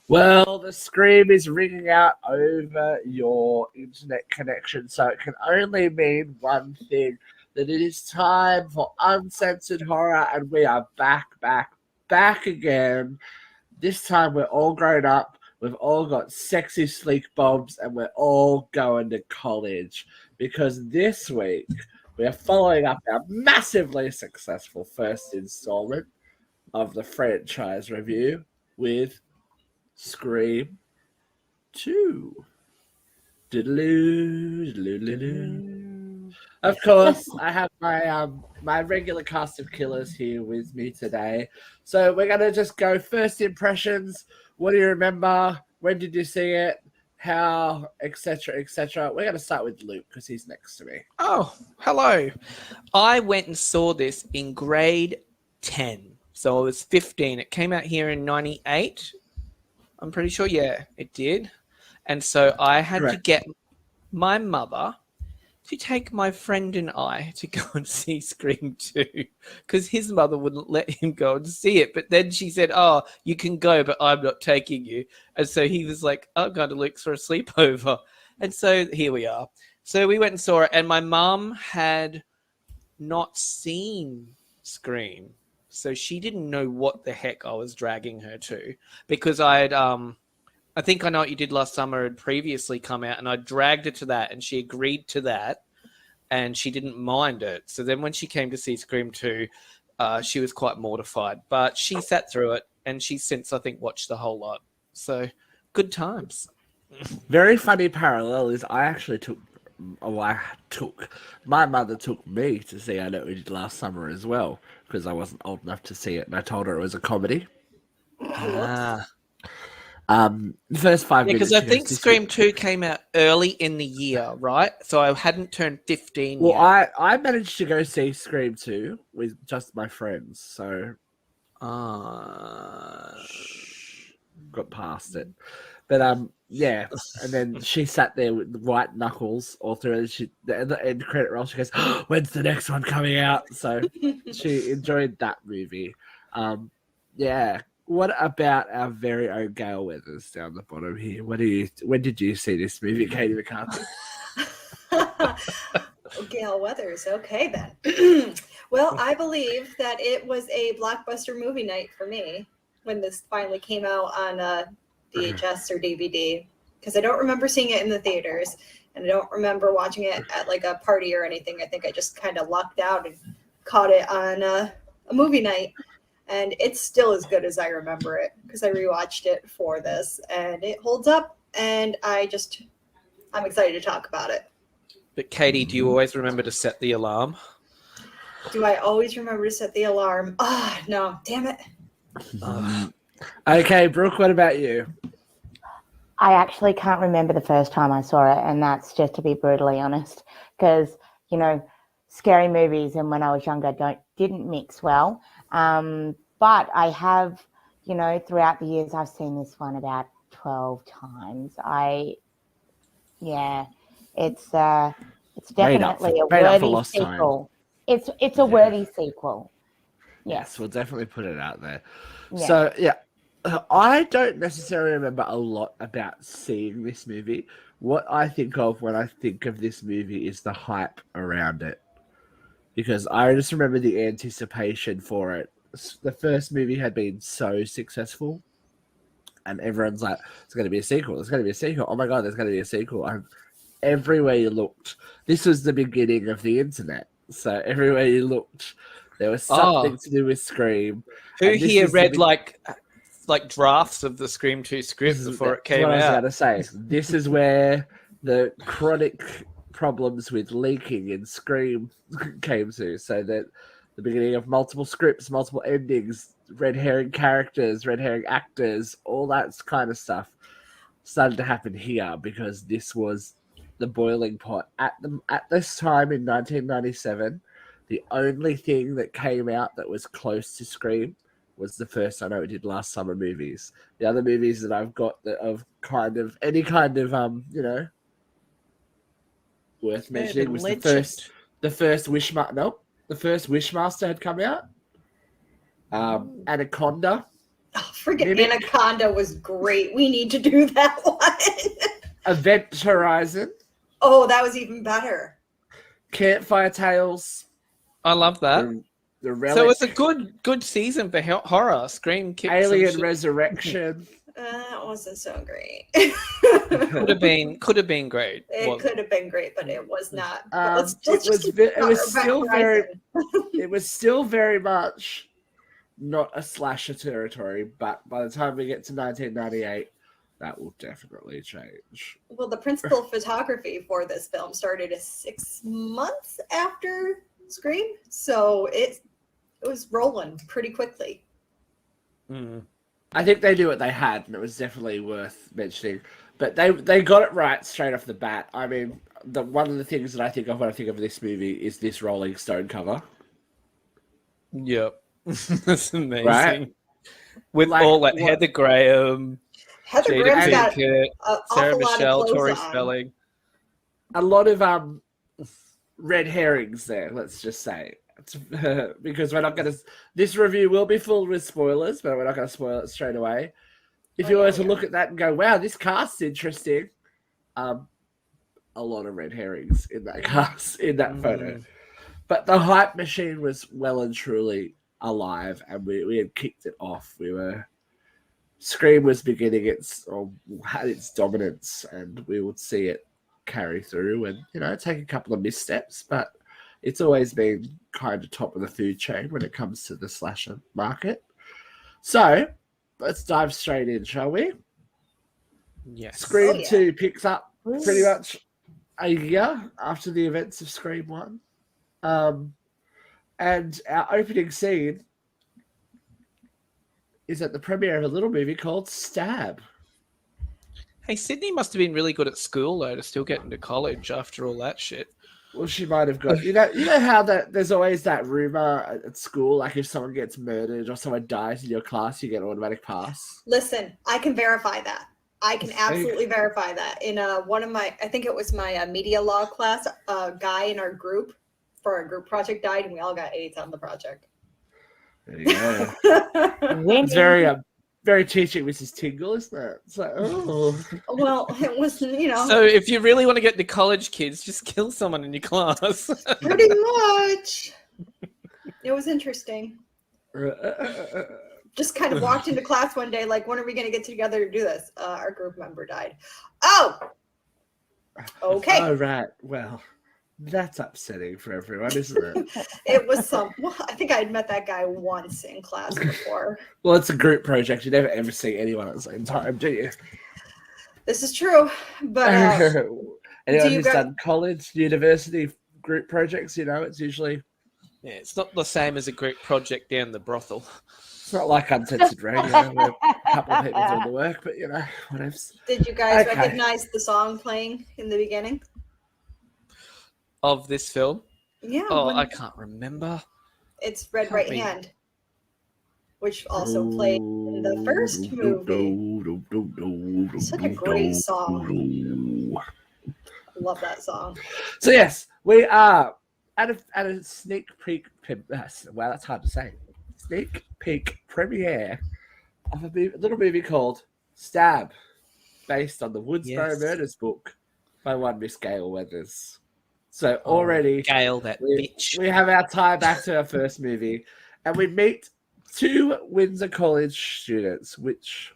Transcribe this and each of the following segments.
Well, the scream is ringing out over your internet connection, so it can only mean one thing, that it is time for Uncensored Horror, and we are back again. This time we're all grown up, we've all got sexy sleek bobs, and we're all going to college. Because this week we are following up our massively successful first installment of the franchise review with Scream 2. Diddle-oo, diddle-oo. Of course, I have my regular cast of killers here with me today. So we're gonna just go first impressions. What do you remember? When did you see it? How, etc., etc. We're gonna start with Luke because he's next to me. Oh, hello. I went and saw this in grade 10. So I was 15. It came out here in 98. I'm pretty sure, yeah, it did. And so I had to get my mother to take my friend and I to go and see Scream 2 because his mother wouldn't let him go and see it. But then she said, oh, you can go, but I'm not taking you. And so he was like, I'm going to Luke's for a sleepover. And so here we are. So we went and saw it, and my mum had not seen Scream. So she didn't know what the heck I was dragging her to because I had, I think I Know What You Did Last Summer had previously come out, and I dragged her to that, and she agreed to that, and she didn't mind it. So then when she came to see Scream 2, she was quite mortified, but she sat through it, and she's since, I think, watched the whole lot. So good times. Very funny parallel is I actually my mother took me to see I Know What We Did Last Summer as well because I wasn't old enough to see it, and I told her it was a comedy. Ah. The first 5 minutes. Because I think Scream 2 came out early in the year, right? So I hadn't turned 15 well, yet. I managed to go see Scream 2 with just my friends, so got past it. But yeah, and then she sat there with white knuckles all through it. The end credit roll, she goes, oh, when's the next one coming out? So she enjoyed that movie. Yeah. What about our very own Gale Weathers down the bottom here? When did you see this movie, Katie McCarthy? Gale Weathers. Okay, then. Well, I believe that it was a blockbuster movie night for me when this finally came out on VHS or DVD, because I don't remember seeing it in the theaters, and I don't remember watching it at like a party or anything. I think I just kind of lucked out and caught it on a movie night. And it's still as good as I remember it because I rewatched it for this, and it holds up, and I'm excited to talk about it. But Katie, do you always remember to set the alarm? Do I always remember to set the alarm? No, damn it. Okay, Brooke, what about you? I actually can't remember the first time I saw it, and that's just to be brutally honest, because, you know, scary movies and when I was younger didn't mix well. But I have, you know, throughout the years, I've seen this one about 12 times. It's definitely a worthy sequel. It's a worthy sequel. Yes, we'll definitely put it out there. Yeah. So, yeah, I don't necessarily remember a lot about seeing this movie. What I think of when I think of this movie is the hype around it. Because I just remember the anticipation for it. The first movie had been so successful, and everyone's like, "There's going to be a sequel. There's going to be a sequel. Oh my god, there's going to be a sequel!" Everywhere you looked, this was the beginning of the internet. So everywhere you looked, there was something to do with Scream. Who here read like drafts of the Scream 2 script before it came out? I was going to say, this is where the chronic problems with leaking in Scream came to. So that the beginning of multiple scripts, multiple endings, red herring characters, red herring actors, all that kind of stuff started to happen here because this was the boiling pot. At this time in 1997, the only thing that came out that was close to Scream was the first I Know What We Did Last Summer movies. The other movies that I've got that of kind of any kind of you know, worth mentioning was the first Wishmaster. Nope. The first Wishmaster had come out. Anaconda. Oh, Freaking Anaconda was great. We need to do that one. Event Horizon. Oh, that was even better. Campfire Tales. I love that. The Relic. So it's a good season for horror. Scream, kicked Alien Resurrection. That wasn't so great. could have been great. It could have been great, but it was not. It was still very much not a slasher territory, but by the time we get to 1998, that will definitely change. Well, the principal photography for this film started 6 months after Scream, so it was rolling pretty quickly. Mm. I think they knew what they had, and it was definitely worth mentioning. But they got it right straight off the bat. I mean, one of the things that I think of when I think of this movie is this Rolling Stone cover. Yep. That's amazing. Right? With all that Heather Graham, Heather Jada Graham's got Pinkett, an Sarah awful lot Michelle, of clothes Tori on. Spelling. A lot of red herrings there, let's just say. Because we're not going to... This review will be full with spoilers, but we're not going to spoil it straight away. If you were to look at that and go, wow, this cast's interesting, a lot of red herrings in that cast, in that photo. But the hype machine was well and truly alive, and we had kicked it off. Scream was beginning had its dominance, and we would see it carry through and, take a couple of missteps, but it's always been kind of top of the food chain when it comes to the slasher market. So let's dive straight in, shall we? Yes. Scream 2 picks up pretty much a year after the events of Scream 1. And our opening scene is at the premiere of a little movie called Stab. Hey, Sydney must have been really good at school, though, to still get into college after all that shit. Well, she might have got... You know how there's always that rumor at school, like if someone gets murdered or someone dies in your class, you get an automatic pass? Listen, I can verify that. I can absolutely verify that. In one of my... I think it was my media law class, a guy in our group, for our group project, died, and we all got A's on the project. There you go. It's very teaching Mrs. Tingle, isn't it? It's like, oh. Well, it was, So if you really want to get the college kids, just kill someone in your class. Pretty much. It was interesting. Just kind of walked into class one day, like, when are we going to get together to do this? Our group member died. Oh! Okay. Oh, right. Well, that's upsetting for everyone, isn't it? It was well, I think I had met that guy once in class before. Well, it's a group project. You never ever see anyone at the same time, do you? This is true, but anyone who's done college, university group projects, it's usually... Yeah, it's not the same as a group project down the brothel. It's not like Uncensored Radio, where a couple of people doing the work, but, whatever. Did you guys recognize the song playing in the beginning? Of this film? Yeah. Oh, I can't remember. It's Red Right Hand, which also played in the first movie. Such a great song. I love that song. So yes, we are at a sneak peek. Wow, that's hard to say. Sneak peek premiere of a little movie called Stab, based on the Woodsboro Murders book by one Miss Gale Weathers. So already, Gale, that bitch. We have our tie back to our first movie, and we meet 2 Windsor College students, which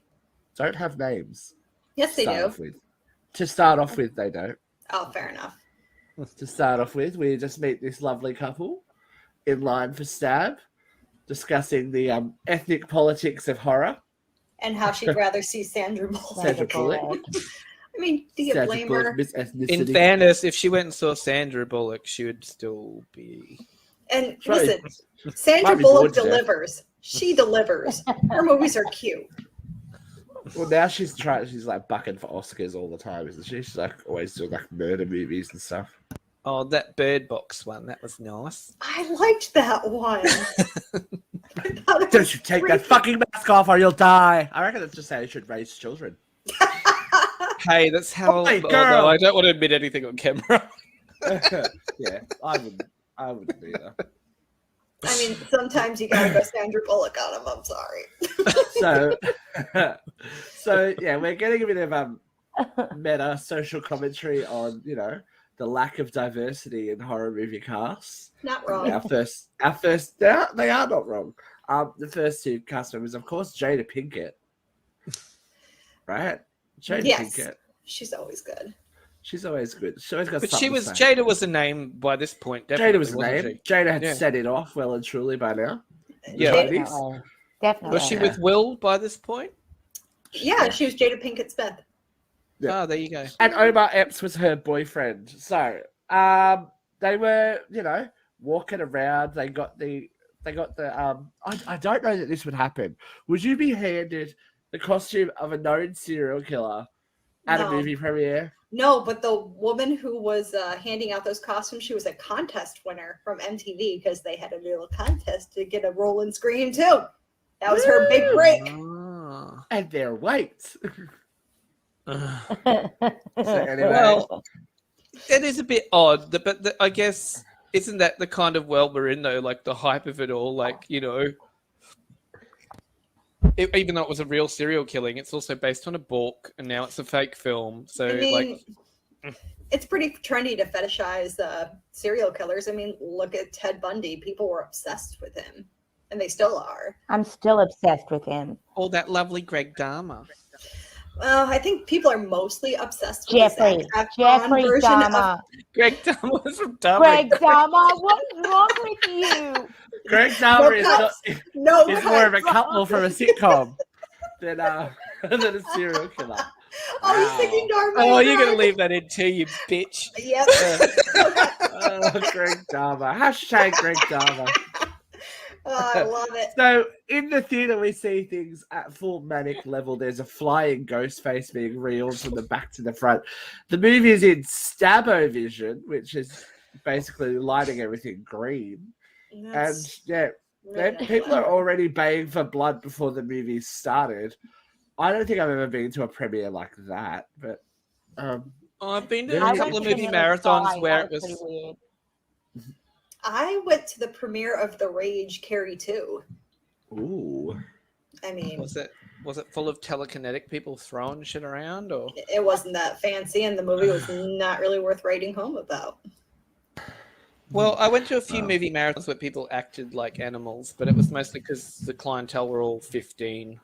don't have names. Yes, they do. To start off with, they don't. Oh, fair enough. To start off with, we just meet this lovely couple in line for Stab, discussing the ethnic politics of horror. And how she'd rather see Sandra Bullock. Sandra Bullock. I mean, do you blame her? In fairness, if she went and saw Sandra Bullock, she would still be... And listen, Sandra Bullock delivers. She delivers. Her movies are cute. Well, now she's like bucking for Oscars all the time, isn't she? She's like always doing like murder movies and stuff. Oh, that Bird Box one, that was nice. I liked that one. Don't you take that fucking mask off or you'll die. I reckon that's just how you should raise children. Hey, that's how. Although I don't want to admit anything on camera. Yeah, I wouldn't either. I mean, sometimes you gotta go Sandra Bullock on them. I'm sorry. So So yeah, we're getting a bit of meta social commentary on the lack of diversity in horror movie casts. Not wrong. Our first, they are not wrong. The first two cast members, of course, Jada Pinkett, right? Jada Pinkett. She's always good. She's always good. She always got But something to say. Jada was a name by this point. Definitely, Jada was the wasn't name. she? Jada had Yeah. set it off well and truly by now. Yeah. Ladies. Definitely. Was she with Will by this point? Yeah, she was Jada Pinkett Smith. Yeah. Oh, there you go. And Omar Epps was her boyfriend. So they were, walking around. They got the I don't know that this would happen. Would you be handed the costume of a known serial killer at a movie premiere? No, but the woman who was handing out those costumes, she was a contest winner from MTV because they had a little contest to get a role in Scream too. That was her big break. Oh. And their weights. Uh, So anyway, well, it is a bit odd, but I guess isn't that the kind of world we're in though? Like the hype of it all, even though it was a real serial killing, it's also based on a book, and now it's a fake film. So, it's pretty trendy to fetishize serial killers. I mean, look at Ted Bundy. People were obsessed with him, and they still are. I'm still obsessed with him. all that lovely Greg Dahmer. Well, I think people are mostly obsessed with Jeffrey the Zac Efron version Dahmer. Greg Dahmer was from Dahmer. Greg Dahmer, what is wrong with you? Greg Dahmer is more of a cuts. couple from a sitcom than a serial killer. I was thinking Darth Oh, Vader. you're gonna leave that in too, you bitch. Yep. Greg Dahmer. Hashtag Greg Dahmer. Oh, I love it. So in the theater, we see things at full manic level. There's a flying ghost face being reeled from the back to the front. The movie is in stabo vision, which is basically lighting everything green. That's And really nice. people are already baying for blood before the movie started. I don't think I've ever been to a premiere like that, but I've been to I a couple went of to movie Vanilla marathons Sky, where that it was. pretty weird. I went to the premiere of The Rage Carrie 2. ooh. I mean, Was it full of telekinetic people throwing shit around, or? it wasn't that fancy, and the movie was not really worth writing home about. Well, I went to a few movie marathons where people acted like animals, but it was mostly because the clientele were all 15.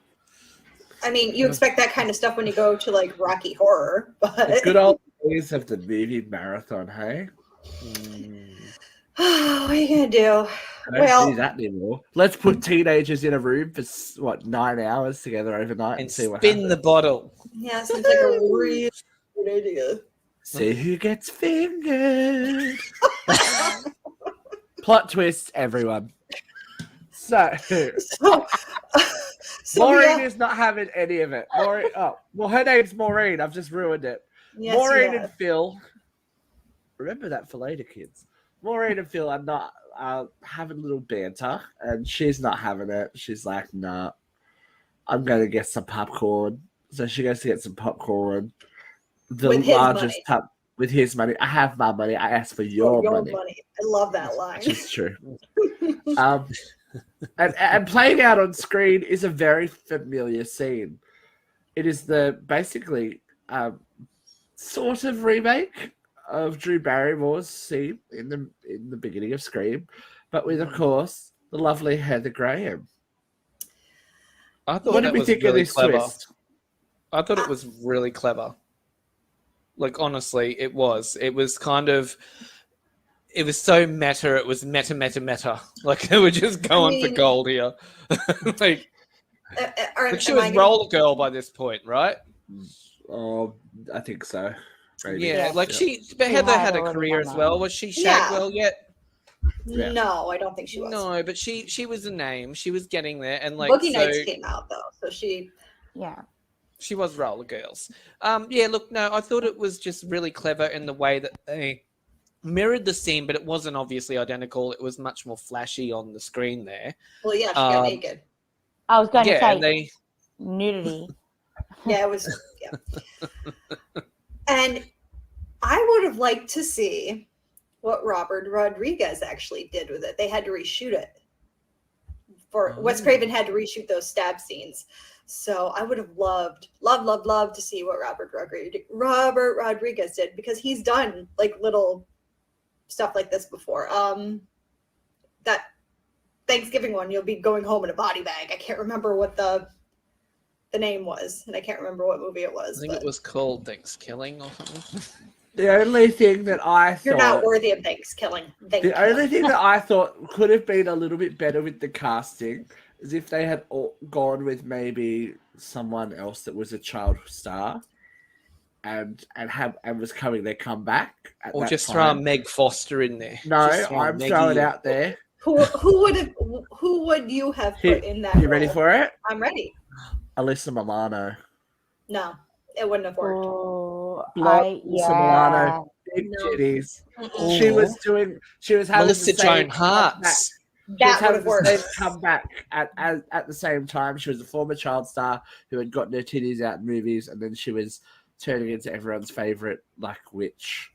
I mean, you expect that kind of stuff when you go to like Rocky Horror, The but good old days of the movie marathon, hey? what are you gonna do? I don't Well- do that anymore. Let's put teenagers in a room for 9 hours together overnight and And see what spin happens. the bottle. Yeah, sounds like a really good idea. See who gets fingered. Plot twist, everyone. So, So Maureen yeah, is not having any of it. Maureen, her name's Maureen. I've just ruined it. yes, Maureen you and have. Phil. Remember that for later, kids. Maureen and Phil are not having a little banter, and she's not having it. She's like, nah, I'm going to get some popcorn. So she goes to get some popcorn. The With his largest money. tub with his money. I have my money. I asked for your money. I love that line. Which is true. And playing out on screen is a very familiar scene. It is the basically sort of remake of Drew Barrymore's scene in the beginning of Scream, but with, of course, the lovely Heather Graham. I thought What that did we was think of really this clever. twist? I thought it was really clever. Like, honestly, it was. It was kind of... It was so meta. It was meta. Like, they were just going for gold here. like she was Roller Girl by this point, right? Oh, I think so. Maybe. Yeah, like Yeah. but She Heather had had a already career done as that. well. Was she Yeah. Shagwell yet? Yeah. No, I don't think she was. No, but she was a name. She was getting there, and like Boogie so, Nights came out though, so she. Yeah. she was Roller Girls. Yeah, look, no, I thought it was just really clever in the way that they mirrored the scene, but it wasn't obviously identical. It was much more flashy on the screen there. Well, yeah, she got naked. I was going to Yeah, say and they nudity. Yeah, it was. Yeah. And I would have liked to see what Robert Rodriguez actually did with it. They had to reshoot it. Wes Craven had to reshoot those stab scenes. So I would have loved to see what Robert Rodriguez did, because he's done like little stuff like this before. That Thanksgiving one, you'll be going home in a body bag. I can't remember what the name was, and I can't remember what movie it was. I think it was called Thanksgiving or something. The only thing that I thought... You're not worthy of Thanksgiving. The only thing that I thought could have been a little bit better with the casting is if they had gone with maybe someone else that was a child star and was coming their comeback. Or just throw Meg Foster in there. No, I'm throwing out there. Who would you have put in that You role? ready for it? I'm ready. Alyssa Milano. No, it wouldn't have worked. Alyssa Milano, big titties. She was having Melissa Joan Hart. That would have worked. Comeback at the same time. She was a former child star who had gotten her titties out in movies, and then she was turning into everyone's favorite witch.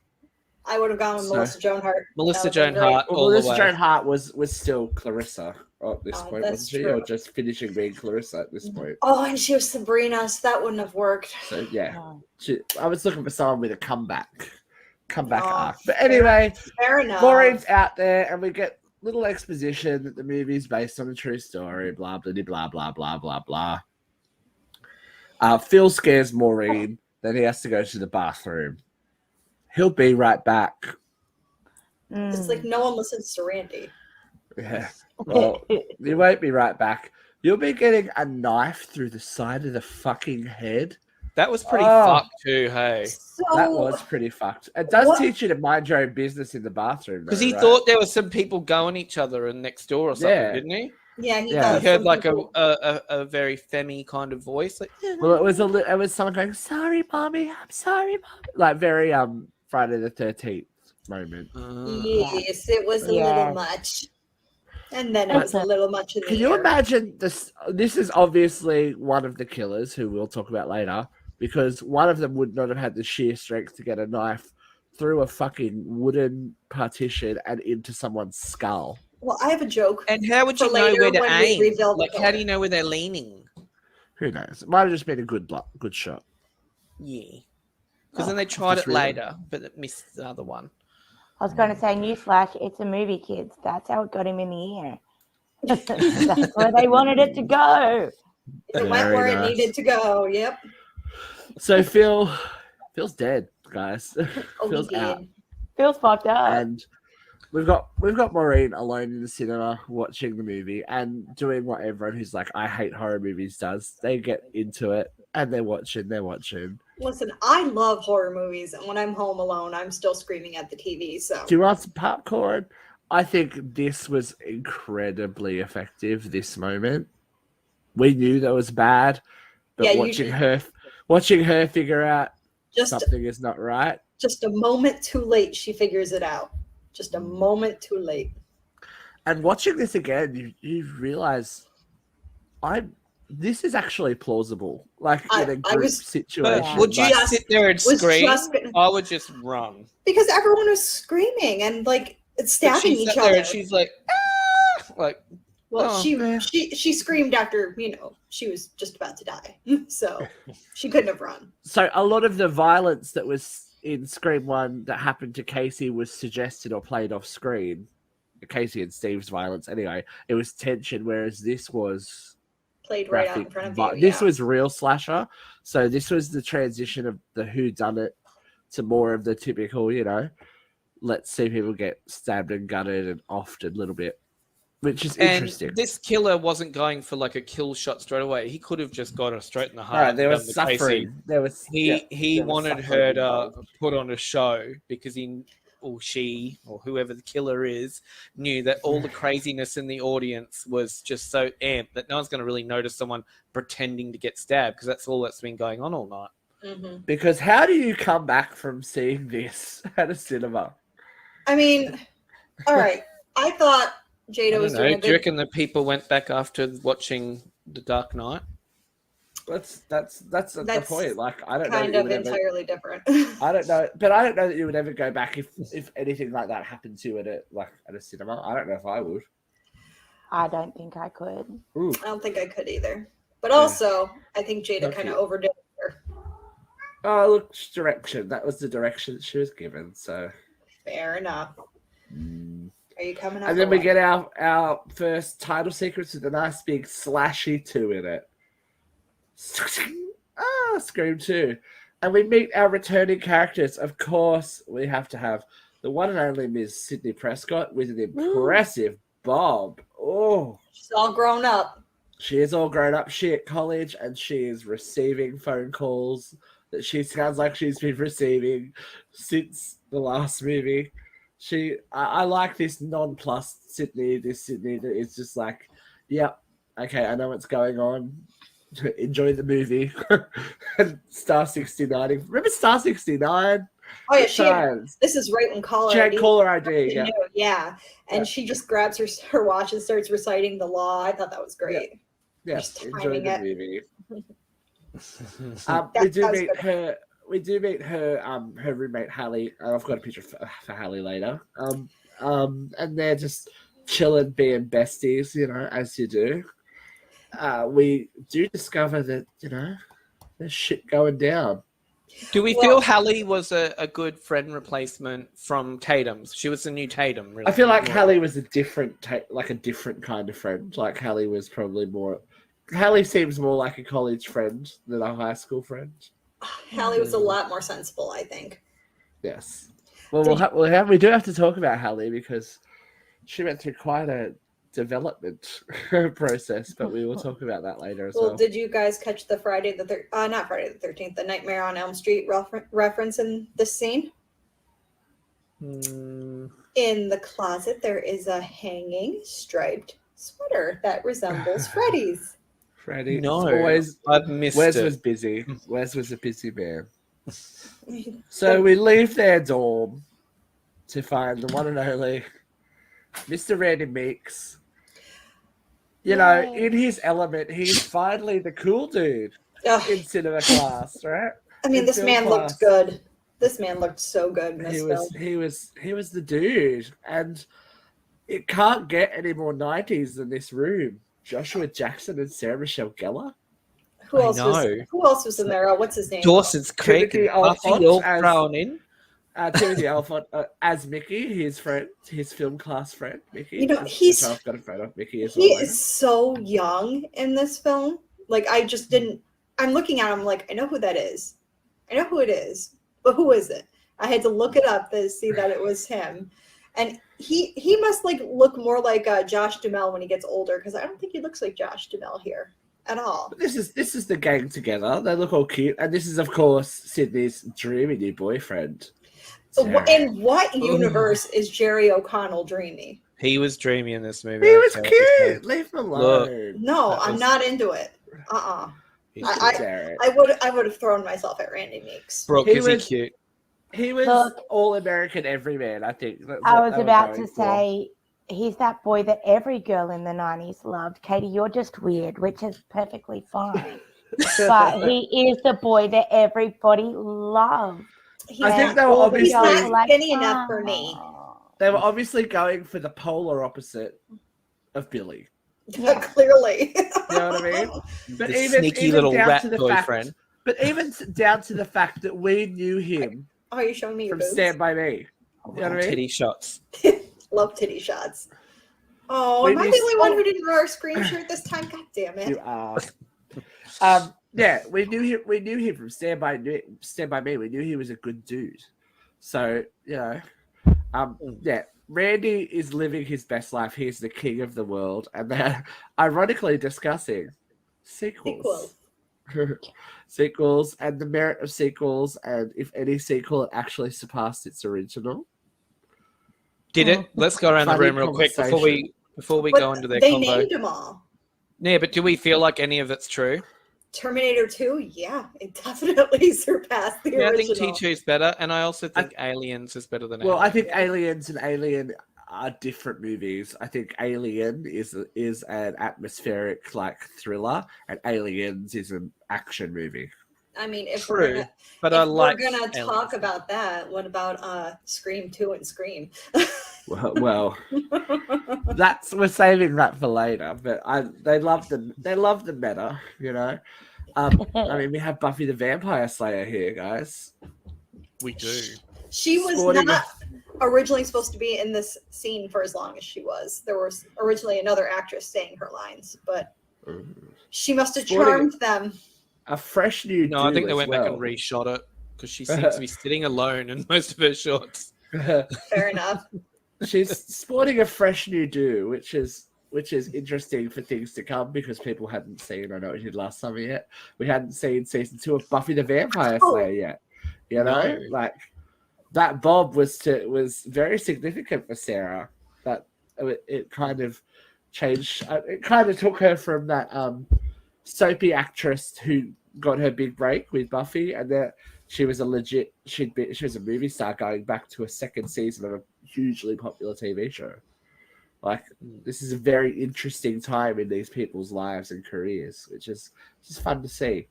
I would have gone with Melissa Joan Hart. Melissa Joan Hart. Melissa Joan Hart was still Clarissa at this point, wasn't she? Or just finishing being Clarissa at this point. Oh, and she was Sabrina, so that wouldn't have worked. So yeah, I was looking for someone with a comeback arc. But anyway, fair enough. Maureen's out there, and we get little exposition that the movie's based on a true story. Blah blah blah blah blah blah blah. Phil scares Maureen. Then he has to go to the bathroom. He'll be right back. It's like no one listens to Randy. Yeah. Well, you won't be right back. You'll be getting a knife through the side of the fucking head. That was pretty fucked too, hey? That was pretty fucked. It does teach you to mind your own business in the bathroom. Because he thought there was some people going each other and next door or something, didn't he? Yeah, he heard like a very femmy kind of voice. Like, well, it was someone going, "Sorry, mommy, I'm sorry, mommy." Like very Friday the 13th moment. Yes, it was a little much. And then it was a little much in the Can you imagine this? This is obviously one of the killers who we'll talk about later, because one of them would not have had the sheer strength to get a knife through a fucking wooden partition and into someone's skull. Well, I have a joke. And how would you know where to aim? Like, how do you know where they're leaning? Who knows? It might have just been a good shot. Yeah. Because then they tried it later, but it missed the other one. I was going to say, newsflash, it's a movie, kids. That's how it got him in the ear. That's where they wanted it to go. It went where it needed to go. Yep. So Phil's dead, guys. Phil's out. Phil's fucked up. And we've got Maureen alone in the cinema watching the movie and doing what everyone who's like, I hate horror movies does. They get into it and they're watching. Listen, I love horror movies, and when I'm home alone, I'm still screaming at the TV. So, do you want some popcorn? I think this was incredibly effective. This moment, we knew that was bad, but watching her figure out something is not right. Just a moment too late, she figures it out. Just a moment too late. And watching this again, you realize this is actually plausible. Like in a group situation. Would you sit there and scream? I would just run. Because everyone was screaming and like stabbing each other. And she's like, ah! Like, well, she screamed after, she was just about to die. So she couldn't have run. So a lot of the violence that was in Scream 1 that happened to Casey was suggested or played off screen. Casey and Steve's violence anyway. It was tension, whereas this was played right out in front of you. This was real slasher. So this was the transition of the whodunit to more of the typical, let's see people get stabbed and gutted and offed a little bit, which is interesting. This killer wasn't going for like a kill shot straight away. He could have just got her straight in the heart. Right, there was suffering. He wanted her to put on a show because he or she or whoever the killer is knew that all the craziness in the audience was just so amped that no one's going to really notice someone pretending to get stabbed, because that's all that's been going on all night. Mm-hmm. Because how do you come back from seeing this at a cinema? I mean, all right. I thought Jada was doing a good... Do you reckon that people went back after watching The Dark Knight? That's the point. Like, I don't know. Kind of entirely different. I don't know, but I don't know that you would ever go back if anything like that happened to you at a cinema. I don't know if I would. I don't think I could. Ooh. I don't think I could either. But also, I think Jada Not kind of cute. overdid it here. Oh, look, direction. That was the direction she was given. So, Fair enough. Are you coming up? and then or we what? get our first title sequence with a nice big slashy 2 in it. Scream 2. And we meet our returning characters. Of course, we have to have the one and only Ms. Sidney Prescott with an impressive bob. Oh, She's all grown up. she is all grown up. She at college, and she is receiving phone calls that she sounds like she's been receiving since the last movie. I like this nonplussed Sydney. This Sydney that is just like, yep, okay, I know what's going on. Enjoy the movie. And Star 69. Remember Star 69? Oh yeah, Good this is right when caller She had ID. caller ID. Yeah. Yeah, and Yeah. she just grabs her watch and starts reciting the law. I thought that was great. Yes, Just enjoy timing the it. movie. That We do was meet good. her. We do meet her roommate Hallie. I've got a picture for Hallie later. And they're just chilling, being besties, as you do. We do discover that there's shit going down. Do we Well- feel Hallie was a good friend replacement from Tatum's? She was the new Tatum, really. I feel like More. Hallie was a different kind of friend. Like Hallie was probably more. Hallie seems more like a college friend than a high school friend. Hallie was a lot more sensible, I think. Yes. Well, we do have to talk about Hallie because she went through quite a development process, but we will talk about that later as well. Well, did you guys catch the not Friday the 13th, the Nightmare on Elm Street reference in this scene? Mm, In the closet, there is a hanging striped sweater that resembles Freddy's. Freddie, no, always I've missed Wes it. was busy. Wes was a busy man. So we leave their dorm to find the one and only Mr. Randy Meeks. Yay. In his element, he's finally the cool dude Ugh, in cinema class, right? I mean, in this film man class. looked good. This man looked so good in this film. He was the dude, and it can't get any more 90s than this room. Joshua Jackson and Sarah Michelle Gellar. Who I else was? know. Who else was in there? What's his name? Dawson's Creek Timothy and Buffy Olyphant all as- thrown in. Timothy Olyphant as Mickey, his friend, his film class friend, Mickey. He's- I've got a photo of Mickey as He well. is so young in this film. Like, I just didn't. I'm looking at him like, I know who that is. I know who it is, but who is it? I had to look it up to see that it was him. And he must look more like Josh Duhamel when he gets older, because I don't think he looks like Josh Duhamel here at all. This is the gang together. They look all cute, and this is of course Sydney's dreamy new boyfriend. In what universe is Jerry O'Connell dreamy? He was dreamy in this movie. He I was tell you. cute. Leave him alone. No, That I'm was- not into it. He's Derek. I would have thrown myself at Randy Meeks. Brooke, He is he was- cute? He was Look. all American everyman. I think. That's I what was they were about going to for. say he's that boy that every girl in the 90s loved. Katie, you're just weird, which is perfectly fine. But he is the boy that everybody loved. I think they were All the obviously- girls He's were not skinny enough for me. "Oh." They were obviously going for the polar opposite of Billy. Yeah. Clearly. You know what I mean? But The sneaky little down rat to the boyfriend. down to the fact that we knew him Oh, you're showing me your from boobs? Stand By Me. You know what I mean? Titty shots. Love titty shots. Oh, We am I the missed- only one who didn't wear our screen shirt this time? God damn it. You are. Yeah, we knew him. We knew him from Stand By Me. We knew he was a good dude. So yeah, Randy is living his best life. He's the king of the world, and they're ironically discussing sequels. Sequels and the merit of sequels, and if any sequel actually surpassed its original. Did it? Let's go around the Funny room real quick before conversation. we But go into their they combo. named them all. Yeah, but do we feel like any of it's true? Terminator 2, yeah, it definitely surpassed the Yeah, I original. think T2 is better, and I also think Aliens is better than Well, I think Yeah. Aliens and Alien are different movies. I think Alien is an atmospheric thriller, and Aliens is an action movie. I mean, if True, we're gonna, but if I like. we're gonna Ellie's. talk about that, what about Scream 2 and Scream? Well, we're saving that for later. But they love the meta, you know. I mean, we have Buffy the Vampire Slayer here, guys. We do. She was not originally supposed to be in this scene for as long as she was. There was originally another actress saying her lines, but she must have charmed them. A fresh new. No, I think they went back and reshot it because she seems to be sitting alone in most of her shots. Fair enough. She's sporting a fresh new do, which is interesting for things to come because people hadn't seen I Know What You Did Last Summer yet. We hadn't seen season 2 of Buffy the Vampire Slayer yet. You know, like that bob was very significant for Sarah. That it kind of changed. It kind of took her from that soapy actress who got her big break with Buffy, and that she was a movie star going back to a second season of a hugely popular TV show. Like, this is a very interesting time in these people's lives and careers, which is just fun to see.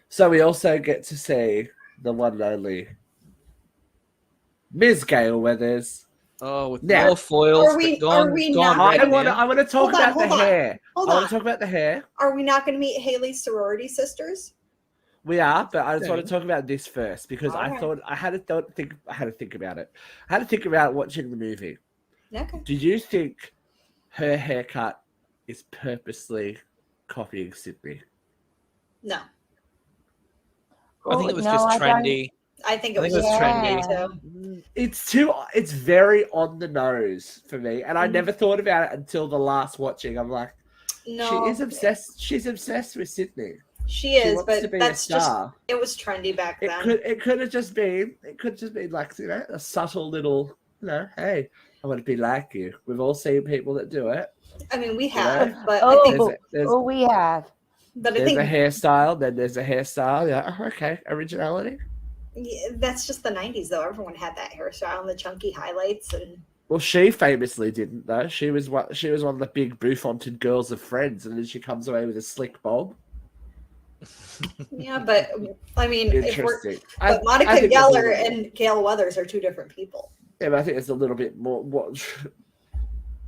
So we also get to see the one and only Ms. Gale Weathers. Oh, with more foils. Are we not? I want to talk about the hair. I want to talk about the hair. Are we not going to meet Haley's sorority sisters? We are, but I just want to talk about this first because All right. I had to think about it. I had to think about watching the movie. Okay. Do you think her haircut is purposely copying Sidney? No. I think it was just trendy. I think it was just trendy trendy. too. It's very on the nose for me, and I never thought about it until the last watching. I'm like, No, she is obsessed. She's obsessed with Sidney. She is, wants but to be that's a star. it was trendy back then. It could have just been like, you know, a subtle little, you know, hey, I want to be like you. We've all seen people that do it. I mean, we have, but Oh, I think, we have. but I There's think a hairstyle, then there's a hairstyle. Yeah, okay, originality. yeah, that's just the 90s, though. Everyone had that hairstyle and the chunky highlights, and Well, she famously didn't though. She was one of the big bouffanted girls of Friends, and then she comes away with a slick bob. yeah. But I mean, Interesting. but Monica Geller and Gale Weathers are two different people. Yeah, but I think it's a little bit more.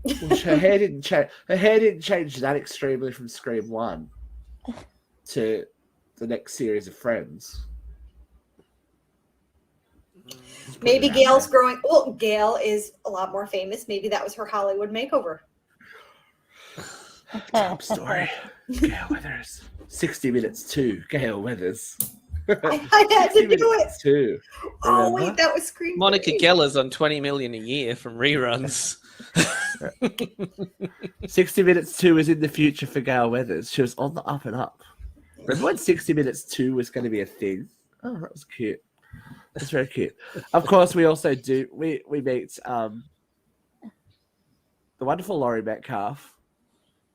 Her hair didn't change. Her hair didn't change that extremely from Scream 1 to the next series of Friends. Maybe Gale's growing. Well, Gale is a lot more famous. Maybe that was her Hollywood makeover. Top story. Gale Weathers. 60 Minutes 2. Gale Weathers. I had to do it. Too. Oh wait, that was Scream. Monica Geller's on 20 million a year from reruns. 60 Minutes 2 is in the future for Gale Weathers. She was on the up and up. Remember when 60 Minutes 2 was going to be a thing? Oh, that was cute. That's very cute. Of course, we also do. We meet the wonderful Laurie Metcalf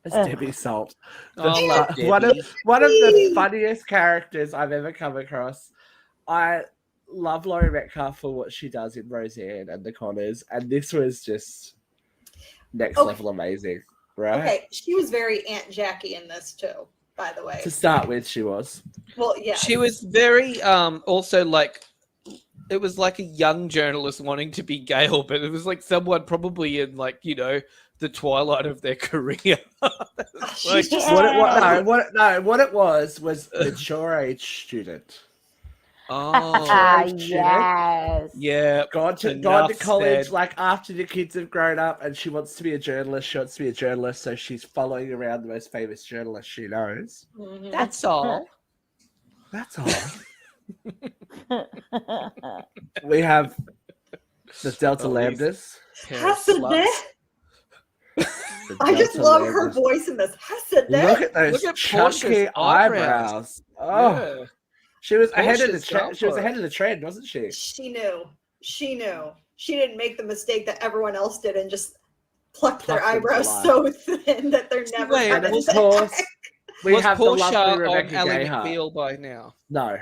as Debbie Salt. Love One Debbie. of the funniest characters I've ever come across. I love Laurie Metcalf for what she does in Roseanne and The Connors, and this was just next level amazing, right? Okay, she was very Aunt Jackie in this too. By the way, To start with, she was. well, yeah, She was very also like, it was like a young journalist wanting to be Gale, but it was like someone probably in like, you know, the twilight of their career. she's just What it was a mature age student. Oh, Yes. yeah. Gone to Enough college said. like after the kids have grown up, and she wants to be a journalist. She wants to be a journalist, so she's following around the most famous journalist she knows. Mhm. That's all. That's all. We have the Delta Lambdas. Hasadeh. I just love her voice in this. Hasadeh. Look at those Look at chunky Portia's eyebrows. Oh, Yeah. she was ahead of the Portia's trend. gone She was for it. ahead of the trend, wasn't she? She knew. She knew. She didn't make the mistake that everyone else did and just plucked their Plucked them to eyebrows life. so thin that they're never. Wait, And coming of back. course, we Was have the Portia lovely on Rebecca Ally Gayheart. McBeal by now? No,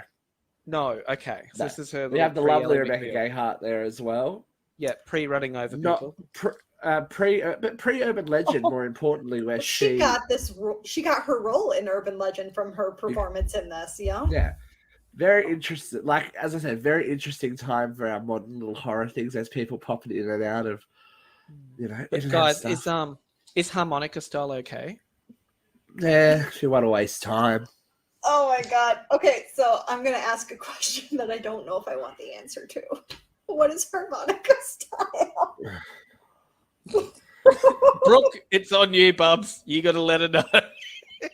No. Okay. So No. this is her. we have the little lovely pre-Ally Rebecca McBeal. Gayheart there as well. Yeah, pre-running over Not people. pre-Urban Legend, more importantly, where she got her role in Urban Legend from her performance in this. Yeah, very interesting. Like as I said, very interesting time for our modern little horror things. There's people popping in and out of, But guys, is harmonica style okay? Yeah, if you want to waste time. Oh my god. Okay, so I'm gonna ask a question that I don't know if I want the answer to. What is harmonica style? Brooke, it's on you, Bubs. You got to let her know.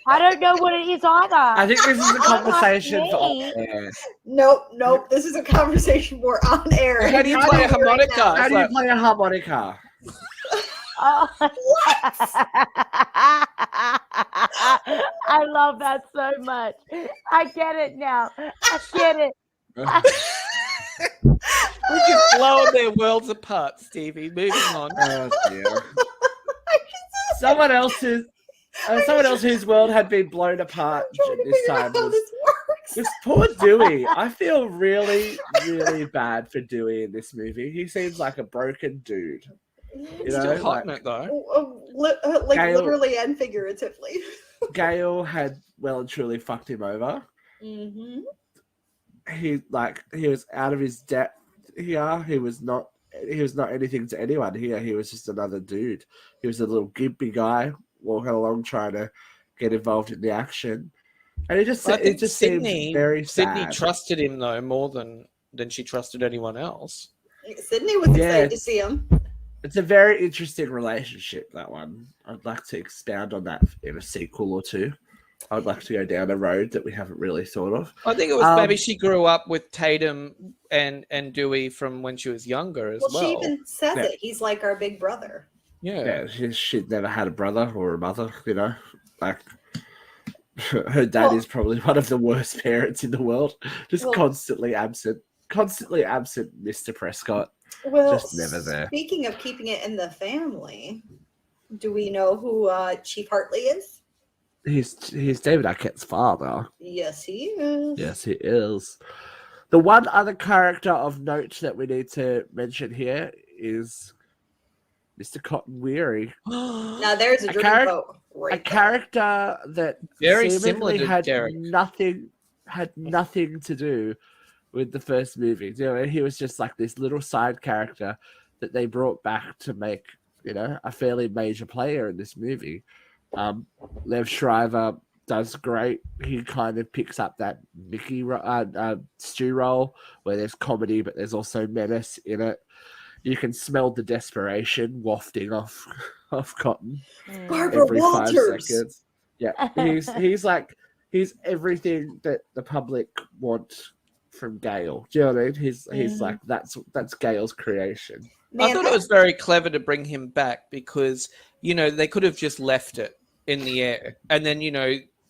I don't know what it is either. I think this is a conversation for me. off-air. Nope. This is a conversation for on air. How do you play a harmonica? How do you play a harmonica? Oh. What? I love that so much. I get it now. I get it. We're just blowing their worlds apart, Stevie. Moving on. Oh dear. Someone else whose world had been blown apart this time was poor Dewey. I feel really, really bad for Dewey in this movie. He seems like a broken dude. He's still hot in it, though. Gale, literally and figuratively. Gale had well and truly fucked him over. Mm-hmm. He was out of his depth here. He was not anything to anyone here. He was just another dude. He was a little gimpy guy walking along trying to get involved in the action. And it just seemed very sad. Sydney trusted him though more than she trusted anyone else. Sydney was excited to see him. It's a very interesting relationship, that one. I'd like to expound on that in a sequel or two. I'd like to go down a road that we haven't really thought of. I think it was maybe she grew up with Tatum and Dewey from when she was younger as well. Well, she even says it. He's like our big brother. Yeah. She'd never had a brother or a mother, Like, her dad is probably one of the worst parents in the world. Just constantly absent. Constantly absent, Mr. Prescott. Well, just never there. Speaking of keeping it in the family, do we know who Chief Hartley is? He's David Arquette's father. Yes, he is. Yes, he is. The one other character of note that we need to mention here is Mr. Cotton Weary. Now there's a dream boat. A character that very similar to had Derek. nothing to do with the first movie. He was just like this little side character that they brought back to make, a fairly major player in this movie. Lev Shriver does great. He kind of picks up that Mickey Stu role where there's comedy, but there's also menace in it. You can smell the desperation wafting off Cotton Barbara every Walters. 5 seconds. Yeah, he's everything that the public want from Gale. Do you know what I mean? He's like that's Gale's creation. I thought it was very clever to bring him back because they could have just left it in the air, and then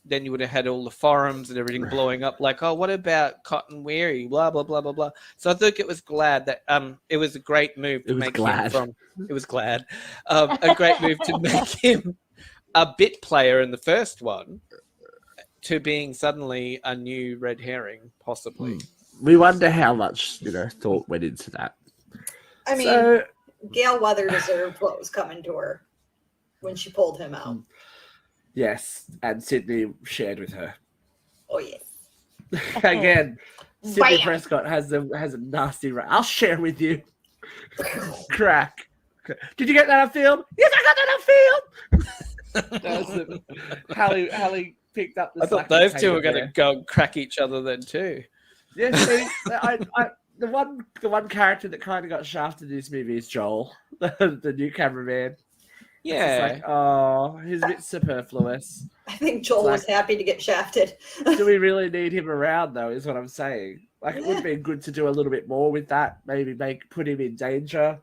then you would have had all the forums and everything blowing up. Like, oh, what about Cotton Weary? Blah blah blah blah blah. So I think it was glad that it was a great move to make him from. It was glad, a great move to make him a bit player in the first one to being suddenly a new red herring, possibly. We wonder how much thought went into that. I mean, Gale Weathers deserved what was coming to her when she pulled him out. Yes, and Sidney shared with her. Oh yes. Again, Sidney Prescott has a nasty. I'll share with you. Crack. Did you get that on film? Yes, I got that on film. Hallie picked up the. I thought those two were going to go and crack each other then too. Yeah, see, the one character that kind of got shafted in this movie is Joel, the new cameraman. Yeah. It's like, he's a bit superfluous. I think Joel was happy to get shafted. Do we really need him around, though, is what I'm saying. Like, it would have been good to do a little bit more with that. Maybe put him in danger.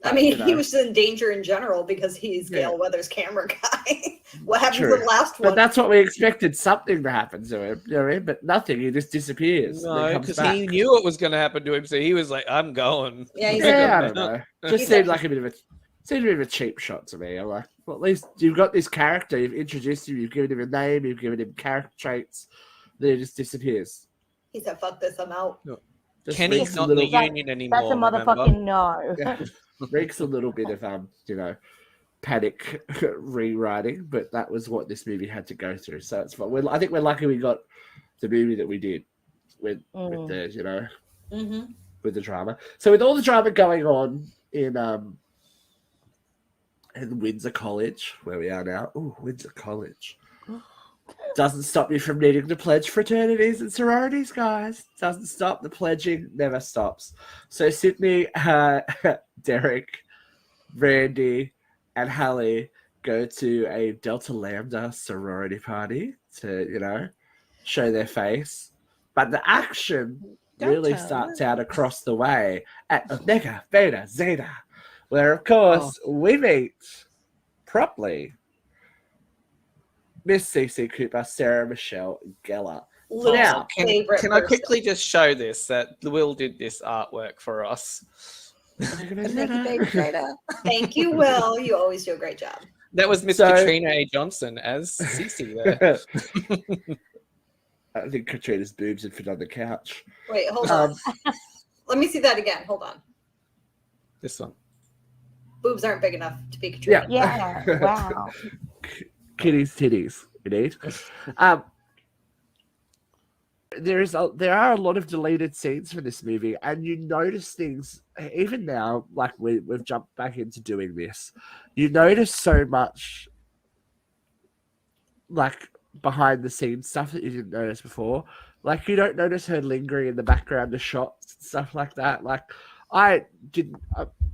I mean, he was in danger in general because he's Gale Weathers' camera guy. What happened to the last one? But that's what we expected, something to happen to him. You know what I mean? But nothing. He just disappears. No, because he knew what was going to happen to him, so he was like, I'm going. Yeah, I don't know. Just seemed like a bit of a cheap shot to me. I'm like, well, at least you've got this character, you've introduced him, you've given him a name, you've given him character traits, then he just disappears. He said, fuck this, I'm out. No. Just Kenny's reeks a not in the little- union anymore. That's a remember? motherfucking no. Yeah, reeks a little bit of panic rewriting, but that was what this movie had to go through. So it's fine. I think we're lucky we got the movie that we did with the with the drama. So with all the drama going on in Windsor College, where we are now. Ooh, Windsor College. Doesn't stop you from needing to pledge fraternities and sororities, guys. Doesn't stop. The pledging never stops. So Sidney, Derek, Randy, and Hallie go to a Delta Lambda sorority party to, show their face. But the action really starts out across the way at Omega Beta Zeta, where, of course, we meet properly Miss CC Cooper, Sarah Michelle Gellar. Now, can I quickly just show this, that Will did this artwork for us? Thank you, Will. You always do a great job. That was Miss Katrina A. Johnson as Cece there. I think Katrina's boobs had fit on the couch. Wait, hold on. Let me see that again. Hold on. This one. Boobs aren't big enough to be Katrina. Yeah. Wow. Kitty's titties, indeed. There are a lot of deleted scenes from this movie, and you notice things even now. Like we've jumped back into doing this, you notice so much, like behind the scenes stuff that you didn't notice before. Like you don't notice her lingering in the background of shots and stuff like that. Like I didn't,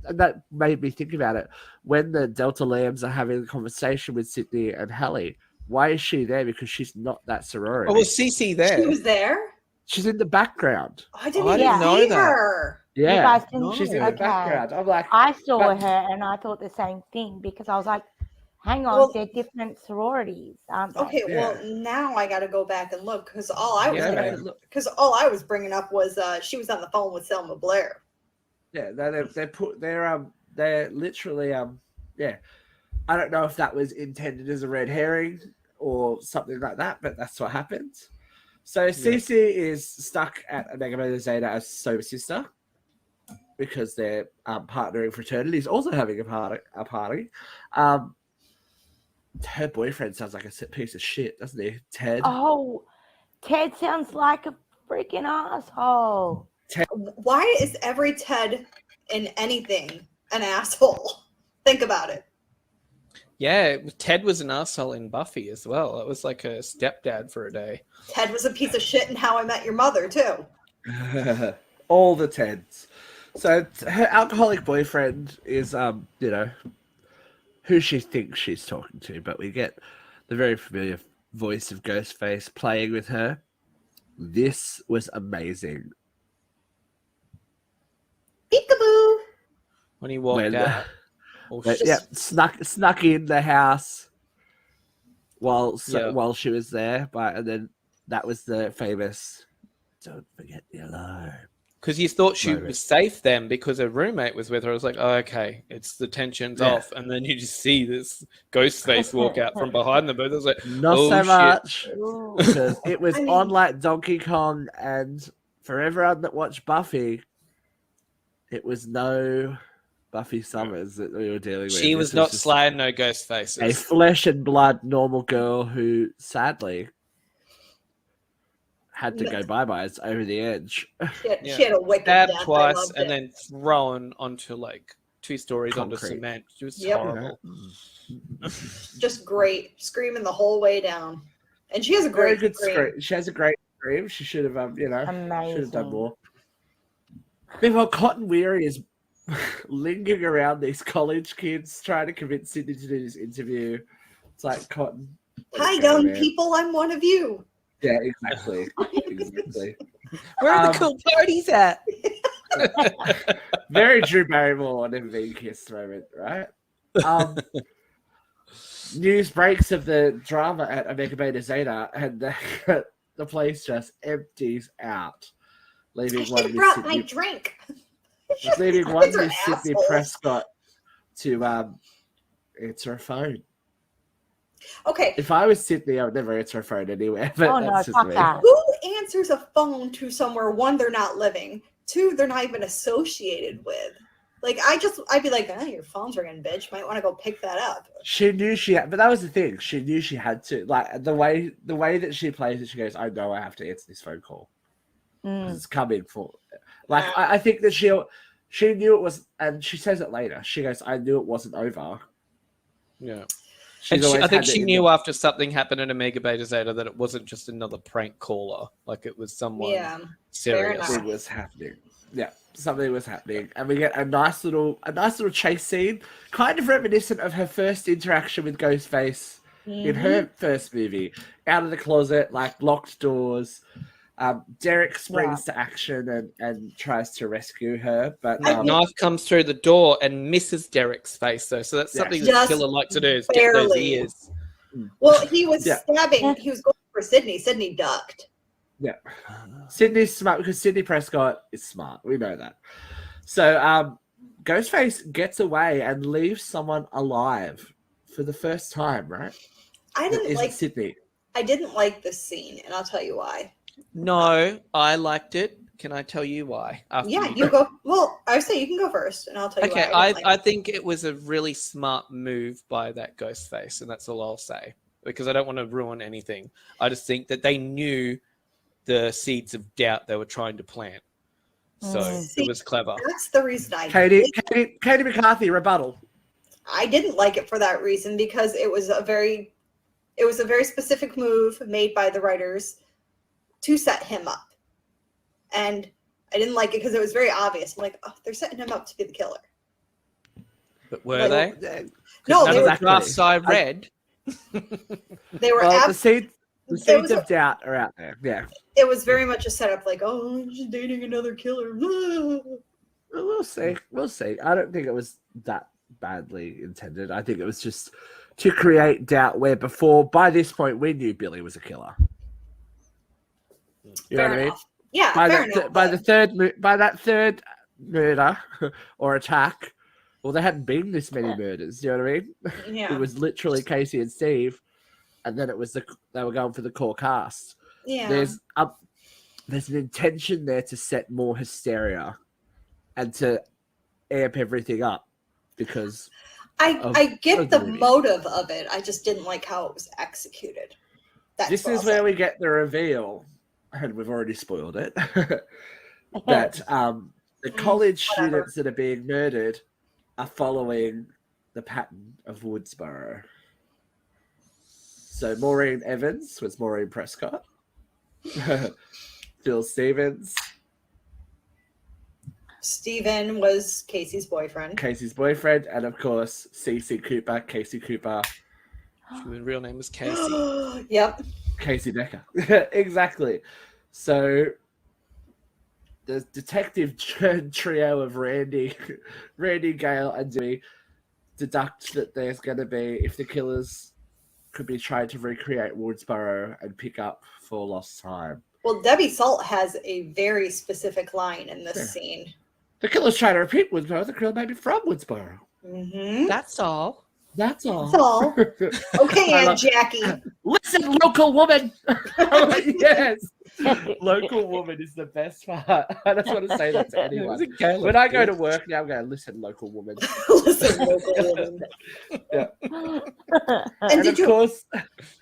and that made me think about it when the Delta Lambs are having a conversation with Sidney and Hallie. Why is she there? Because she's not that sorority. Oh, was Cece there? She was there? She's in the background. I didn't even know see that. her. Yeah, You guys didn't she's see in her? the background. I'm like, I saw but- her and I thought the same thing because I was like, hang on, Well- they're different sororities, aren't they? Okay, Yeah. well now I got to go back and look because all I was Yeah, all I was bringing up was she was on the phone with Selma Blair. Yeah, they're literally yeah. I don't know if that was intended as a red herring or something like that, but that's what happened. So Cece is stuck at Omega Beta Zeta as sober sister because they're partnering fraternities, also having a party. Her boyfriend sounds like a piece of shit, doesn't he? Ted. Oh, Ted sounds like a freaking asshole. Why is every Ted in anything an asshole? Think about it. Yeah, Ted was an asshole in Buffy as well. It was like a stepdad for a day. Ted was a piece of shit in How I Met Your Mother too. All the Teds. So her alcoholic boyfriend is, who she thinks she's talking to, but we get the very familiar voice of Ghostface playing with her. This was amazing. Peekaboo. When he walked out. Snuck in the house while she was there, and then that was the famous "Don't forget the alarm." Because you thought she was safe then because her roommate was with her. I was like, oh, okay, it's the tension's off. And then you just see this ghost face walk out from behind the booth. I was like, not oh, so shit. much. Because it was on like Donkey Kong, and for everyone that watched Buffy, it was no Buffy Summers that we were dealing with. She was not slaying no ghost faces. A flesh and blood normal girl who sadly had to go bye-byes over the edge. She had a wicked stabbed death. twice and then thrown onto like 2 stories onto Concrete. cement. It was Yep. horrible. Just great, screaming the whole way down. And she has a Very great good scream. scream. She has a great scream. She should have, should have done Amazing. more. Meanwhile, Cotton Weary is lingering around these college kids trying to convince Sidney to do this interview. It's like, Cotton. Hi, what's going young on? people. I'm one of you. Yeah, exactly. Exactly. Where are the cool parties at? Very Drew Barrymore Never Been Kissed moment, right? News breaks of the drama at Omega Beta Zeta, and the place just empties out, leaving I should one have Miss brought my Sidney, drink. leaving one Kids are Miss Sidney assholes. Prescott to answer a phone. Okay, If I was Sidney, I would never answer a phone anywhere. But Oh no, that's just fuck me. that. who answers a phone to somewhere, one, they're not living, two they're not even associated with. Like, I'd be like, your phone's ringing, bitch. Might want to go pick that up. She knew she had, but that was the thing. She knew she had to. Like, the way that she plays it, she goes, I know I have to answer this phone call. It's coming for. Like, I think that she knew it was, and she says it later. She goes, I knew it wasn't over. Yeah. She's I think she knew after something happened in Omega Beta Zeta that it wasn't just another prank caller. Like, it was someone serious. Something was happening. Yeah, something was happening, and we get a nice little chase scene, kind of reminiscent of her first interaction with Ghostface in her first movie. Out of the closet, like locked doors. Derek springs to action and tries to rescue her, but knife comes through the door and misses Derek's face, though. So that's something the killer likes to do, is get those ears. Well, he was stabbing. He was going for Sidney. Sidney ducked. Yeah, Sidney's smart because Sidney Prescott is smart. We know that. So Ghostface gets away and leaves someone alive for the first time, right? I didn't like Sidney. I didn't like this scene, and I'll tell you why. No, I liked it. Can I tell you why? You go. Well, I would say you can go first, and I'll tell you why. Okay, I think it was a really smart move by that Ghostface, and that's all I'll say, because I don't want to ruin anything. I just think that they knew the seeds of doubt they were trying to plant. So it was clever. That's the reason Katie McCarthy, rebuttal. I didn't like it for that reason, because it was a very specific move made by the writers to set him up. And I didn't like it because it was very obvious. I'm like, oh, they're setting him up to be the killer. But were they? No, none of the drafts I read. They were the seeds of doubt are out there. Yeah. It was very much a setup, like, oh, she's dating another killer. We'll see. We'll see. I don't think it was that badly intended. I think it was just to create doubt where before, by this point, we knew Billy was a killer. You know what I mean? Yeah, by that third murder or attack, well, there hadn't been this many murders. You know what I mean? Yeah. It was literally Casey and Steve, and then it was they were going for the core cast. Yeah. There's an intention there to set more hysteria and to amp everything up because I get the motive of it. I just didn't like how it was executed. This is where we get the reveal, and we've already spoiled it, that the college students that are being murdered are following the pattern of Woodsboro. So Maureen Evans was Maureen Prescott. Phil Stevens. Steven was Casey's boyfriend. And of course, Casey Cooper. Her real name was Casey. Yep. Casey Becker. Exactly. So the detective trio of Randy, Gale, and Dewey deduct that there's going to be, if the killers could be trying to recreate Woodsboro and pick up for lost time. Well, Debbie Salt has a very specific line in this scene. The killer's trying to repeat Woodsboro. The killer may be from Woodsboro. Mm-hmm. That's all. That's all. Okay, Aunt Jackie. Listen, local woman. Yes. Local woman is the best part. I just want to say that to anyone. When I go to work now, I'm going, listen, local woman. Listen, local woman. Yeah. And of course,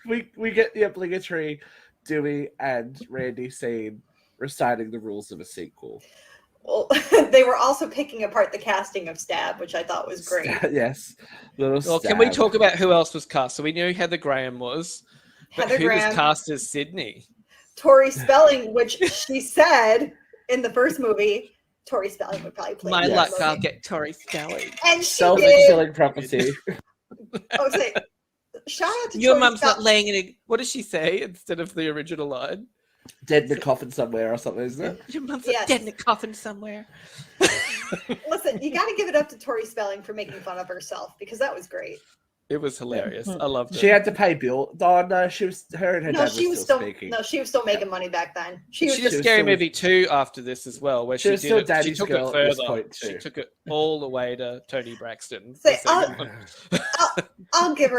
we get the obligatory Dewey and Randy scene reciting the rules of a sequel. Well, they were also picking apart the casting of Stab, which I thought was great. Yes. Well, can we talk about who else was cast? So we knew Heather Graham was. But who was cast as Sidney? Tori Spelling, which she said in the first movie, Tori Spelling would probably play. My luck, I'll get Tori Spelling. And she self-fulfilling prophecy. Say, shout out to your Tori mum's Spelling. not laying in a. What does she say instead of the original line? Dead in a coffin somewhere or something, isn't it? Your mum's dead in a coffin somewhere. Listen, you got to give it up to Tori Spelling for making fun of herself because that was great. It was hilarious. I loved it. She had to pay bill. Oh no, her and her dad were still speaking. No, she was still making money back then. She did Scary Movie 2 after this as well, where she took it further. She took it all the way to Toni Braxton. I'll give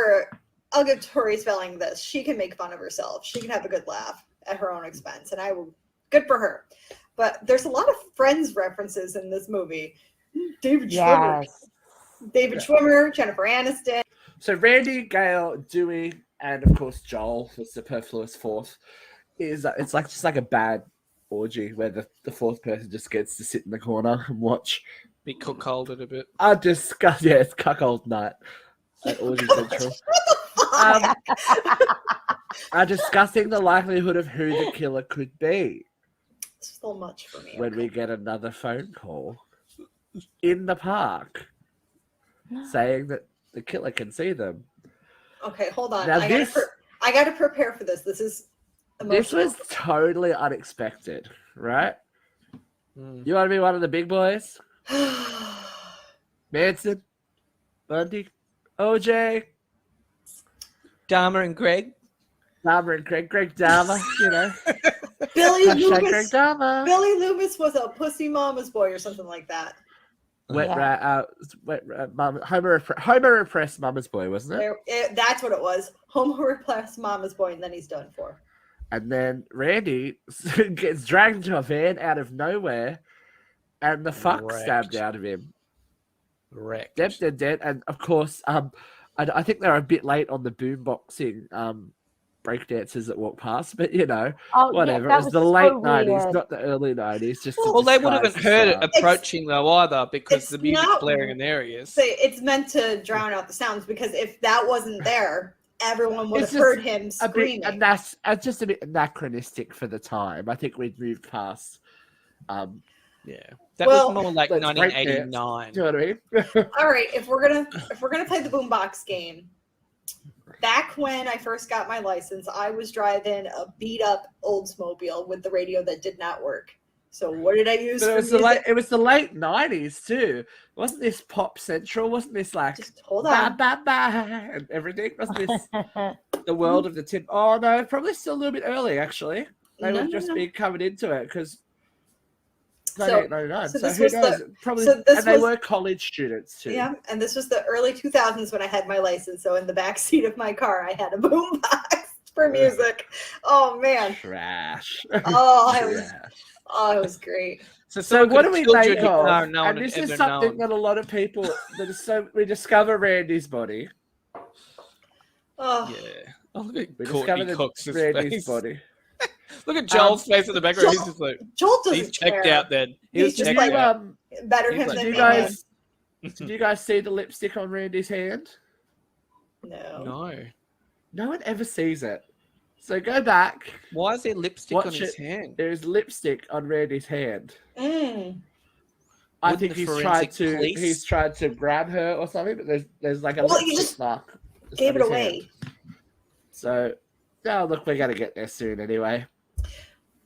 Tori Spelling this. She can make fun of herself. She can have a good laugh at her own expense, and I will Good for her. But there's a lot of Friends references in this movie. David Schwimmer, Jennifer Aniston. So Randy, Gale, Dewey, and of course Joel, the superfluous fourth, is it's like just like a bad orgy where the fourth person just gets to sit in the corner and watch. Be cuckolded a bit. It's cuckold night at Orgy Central. Are discussing the likelihood of who the killer could be. So much for me. When we get another phone call in the park saying that the killer can see them. Okay, hold on. Now I got to prepare for this. This is emotional. This was totally unexpected, right? You want to be one of the big boys? Manson, Bundy, OJ, Dahmer and Greg. Greg Dahmer, you know. Billy Greg Dahmer. Billy Loomis was a pussy mama's boy or something like that. Homer repressed mama's boy, wasn't it? That's what it was. Homer repressed mama's boy, and then he's done for. And then Randy gets dragged into a van out of nowhere, and the fuck stabbed out of him. Wrecked. Dead. And of course, I think they're a bit late on the boomboxing breakdancers that walk past, but you know, whatever. It was the late 90s, not the early 90s. They would have heard it approaching though either, because the music's blaring in their ears. It's meant to drown out the sounds, because if that wasn't there, everyone would have heard him screaming. And that's just a bit anachronistic for the time. I think we'd moved past. That was more like 1989. Do you know what I mean? All right, if we're gonna play the boombox game. Back when I first got my license, I was driving a beat-up Oldsmobile with the radio that did not work. So what did I use? But it was the late 90s too. Wasn't this Pop Central? Wasn't this like just hold on and everything? Wasn't this the world of the tip? Oh no, probably still a little bit early actually. They would just be coming into it because 98, 99. So who knows? They were college students too. Yeah, and this was the early 2000s when I had my license. So in the back seat of my car, I had a boombox for music. Oh man, trash. It was great. So what do we make of? And this is something that a lot of people we discover Randy's body. Oh yeah. Oh, look at we discover Randy's body. Look at Joel's face in the background. He's just like, Joel doesn't he's checked care. out then. He's just like, better him than me. Did you guys see the lipstick on Randy's hand? No. No one ever sees it. So go back. Why is there lipstick on his hand? There's lipstick on Randy's hand. I think he's tried to grab her or something, but there's like a lipstick mark. Gave it away. So, look, we're gonna get there soon anyway.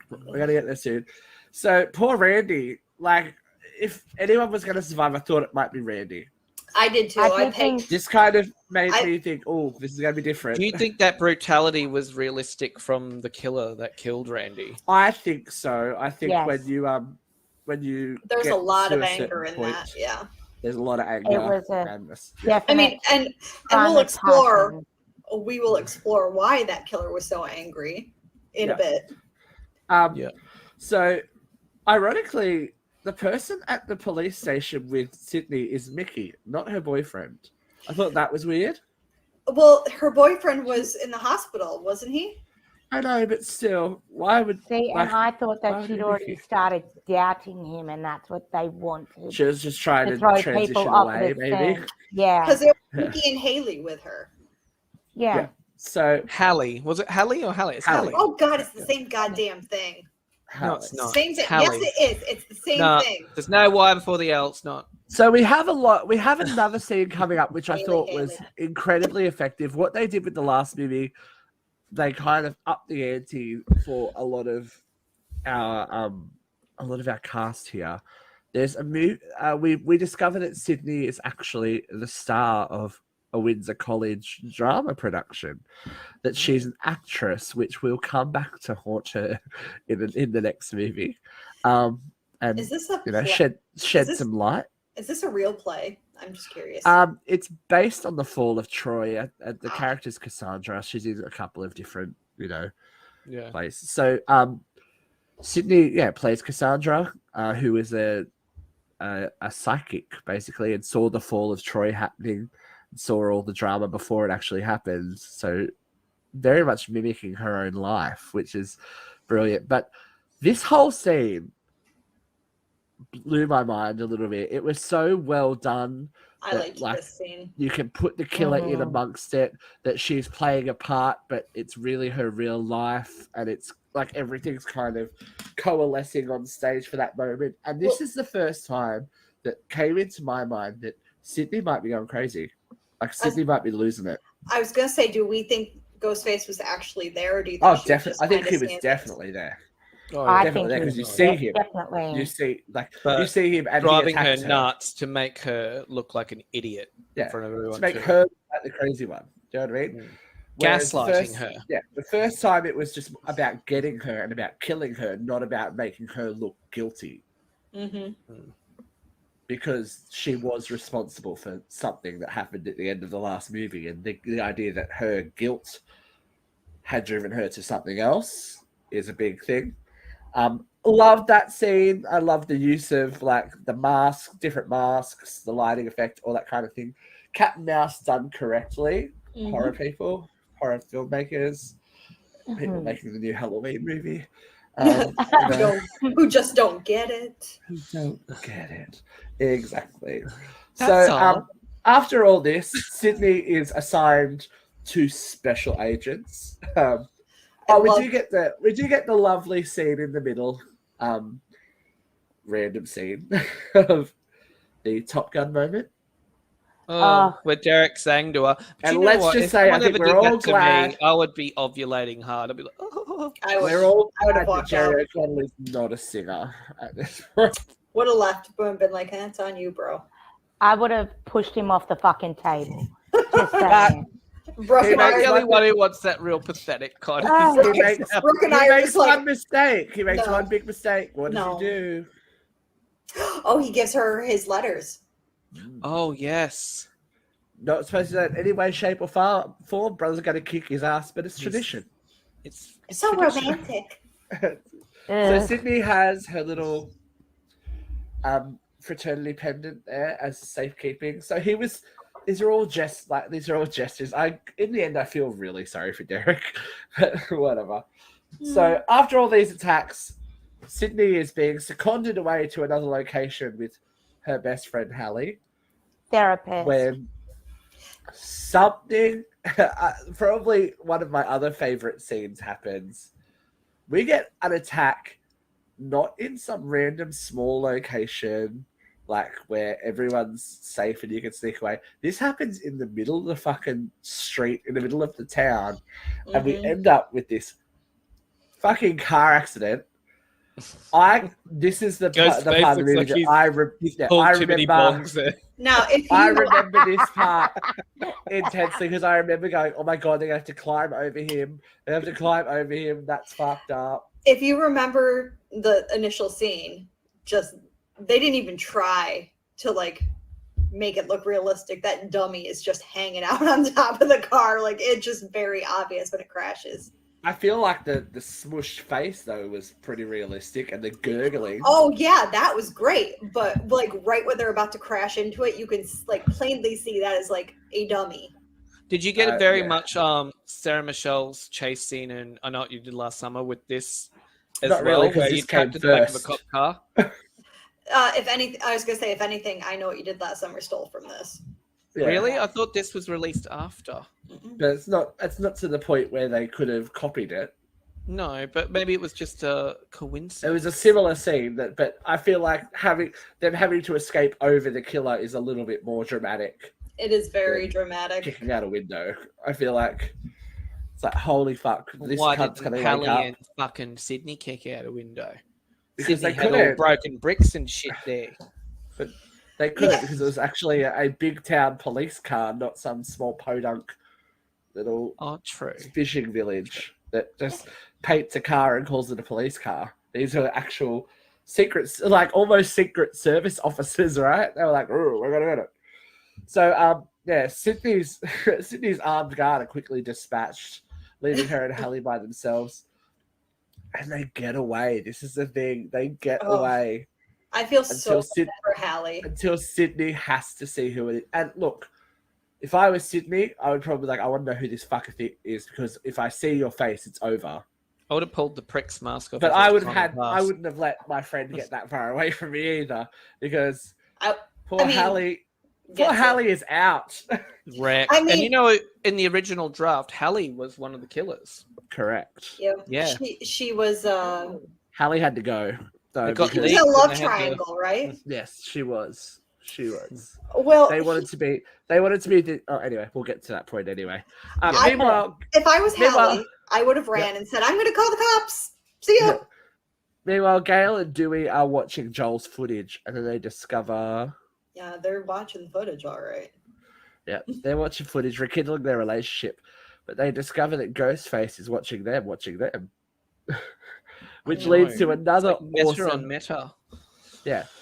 We're gonna get there soon. So poor Randy. Like, if anyone was gonna survive, I thought it might be Randy. I did too. This kind of made me think, oh, this is gonna be different. Do you think that brutality was realistic from the killer that killed Randy? I think so. I think when you there's a lot of anger in that. Yeah. There's a lot of anger. It was I mean, and we'll explore. We will explore why that killer was so angry in a bit. So, ironically, the person at the police station with Sidney is Mickey, not her boyfriend. I thought that was weird. Well, her boyfriend was in the hospital, wasn't he? I know, but still, why would... See, and I thought that she'd already started doubting him, and that's what they wanted. She was just trying to throw transition people away, maybe. Yeah. Because there were Mickey and Haley with her. Yeah. So Hallie. Was it Hallie or Hallie? It's Hallie. Oh God, it's the same goddamn thing. No, it's not. Same thing. Yes, it is. It's the same thing. There's no Y before the L. It's not. So we have another scene coming up, which I thought was incredibly effective. What they did with the last movie, they kind of upped the ante for a lot of our cast here. There's a movie. We discovered that Sidney is actually the star of a Windsor College drama production, that she's an actress, which will come back to haunt her in the next movie. And is this a shed some light? Is this a real play? I'm just curious. It's based on the fall of Troy. The character's Cassandra. She's in a couple of different, places. So Sidney, plays Cassandra, who is a psychic basically, and saw the fall of Troy happening, and saw all the drama before it actually happens. So very much mimicking her own life, which is brilliant. But this whole scene blew my mind a little bit. It was so well done. I liked this scene. You can put the killer in amongst it, that she's playing a part, but it's really her real life, and it's like everything's kind of coalescing on stage for that moment. And this is the first time that came into my mind that Sidney might be going crazy. Like Sidney might be losing it. I was gonna say, do we think Ghostface was actually there, or do you think definitely. I think he was definitely there. Oh, I definitely there, think because you see him. Definitely. You see him and driving he her attacks nuts to make her look like an idiot in front of everyone. To make her like the crazy one. Do you know what I mean? Gaslighting her. Yeah, the first time it was just about getting her and about killing her, not about making her look guilty. Because she was responsible for something that happened at the end of the last movie, and the idea that her guilt had driven her to something else is a big thing. Love that scene. I love the use of like the mask, different masks, the lighting effect, all that kind of thing. Cat and Mouse done correctly. Horror people, horror filmmakers, people making the new Halloween movie. Who just don't get it. Who don't get it. Exactly. After all this, Sidney is assigned to special agents. We do get the lovely scene in the middle, random scene of the Top Gun moment. Where Derek sang to her. And let's just say, I think we're all glad. I would be ovulating hard. I'd be like, oh. We're all glad that Jerry O'Connell is not a singer at this point. Would have left and been like, it's on you, bro. I would have pushed him off the fucking table. Just saying. He's the only one who wants that real pathetic kind of thing. He makes one mistake. He makes one big mistake. What does he do? Oh, he gives her his letters. Oh, yes. Not supposed to do that in any way, shape, or form. Brother's going to kick his ass, but it's tradition. It's so romantic. So Sidney has her little fraternity pendant there as safekeeping. So these are all gestures. In the end, I feel really sorry for Derek, but whatever. So after all these attacks, Sidney is being seconded away to another location with her best friend Hartley. Therapist. When something, probably one of my other favorite scenes happens. We get an attack, not in some random small location, like where everyone's safe and you can sneak away. This happens in the middle of the fucking street, in the middle of the town, and we end up with this fucking car accident. This is the part of the movie that I remember. Now, I remember this part intensely because I remember going, "Oh my god, they have to climb over him. They have to climb over him. That's fucked up." If you remember the initial scene, they didn't even try to like make it look realistic. That dummy is just hanging out on top of the car, like it's just very obvious when it crashes. I feel like the smushed face though was pretty realistic, and the gurgling. Oh yeah, that was great. But like right when they're about to crash into it, you can like plainly see that is like a dummy. Did you get very much Sarah Michelle's chase scene in I Know What You Did Last Summer with this as Not well? Really, where you trapped in the back of a cop car? If anything, I was gonna say, if anything, I Know What You Did Last Summer stole from this. Yeah. Really? I thought this was released after. But it's not to the point where they could have copied it. No, but maybe it was just a coincidence. It was a similar scene, but I feel like having to escape over the killer is a little bit more dramatic. It is very dramatic. Kicking out a window. I feel like it's like, holy fuck, this Why cunt's didn't gonna Hallie wake up. and fucking Sidney kick out a window? Because Sidney they had all couldn't. broken bricks and shit there. But they couldn't because it was actually a big town police car, not some small podunk little fishing village that just paints a car and calls it a police car. These are actual secrets, like almost secret service officers, right? They were like, "Oh, we're gonna get it." So, Sydney's armed guard are quickly dispatched, leaving her and Hallie by themselves. And they get away. This is the thing. They get Oh. away I feel so Sid- bad for Hallie. until Sydney has to see who it is. And look, if I was Sydney, I would probably I want to know who this fucker is, because if I see your face, it's over. I would have pulled the prick's mask off. But his I pass. wouldn't have let my friend get that far away from me either, because poor I mean, Hallie. Poor Gets it. Hallie is out. Wrecked. I mean- and you know, in the original draft, Hallie was one of the killers. Correct. Yep. Yeah. She was Hallie had to go. Though, It got it was because, a leaked. love and they had to- triangle, right? yes, she was. She was. Well, They wanted to be. They wanted to be. Anyway, we'll get to that point anyway. I- Meanwhile, if I was Meanwhile- Hallie, I would have ran and said, "I'm going to call the cops." See ya. meanwhile, Gale and Dewey are watching Joel's footage, and then they discover. Yeah, they're watching footage, all right. Yeah, they're watching footage, rekindling their relationship, but they discover that Ghostface is watching them, which I leads know. to another Meta awesome, on meta.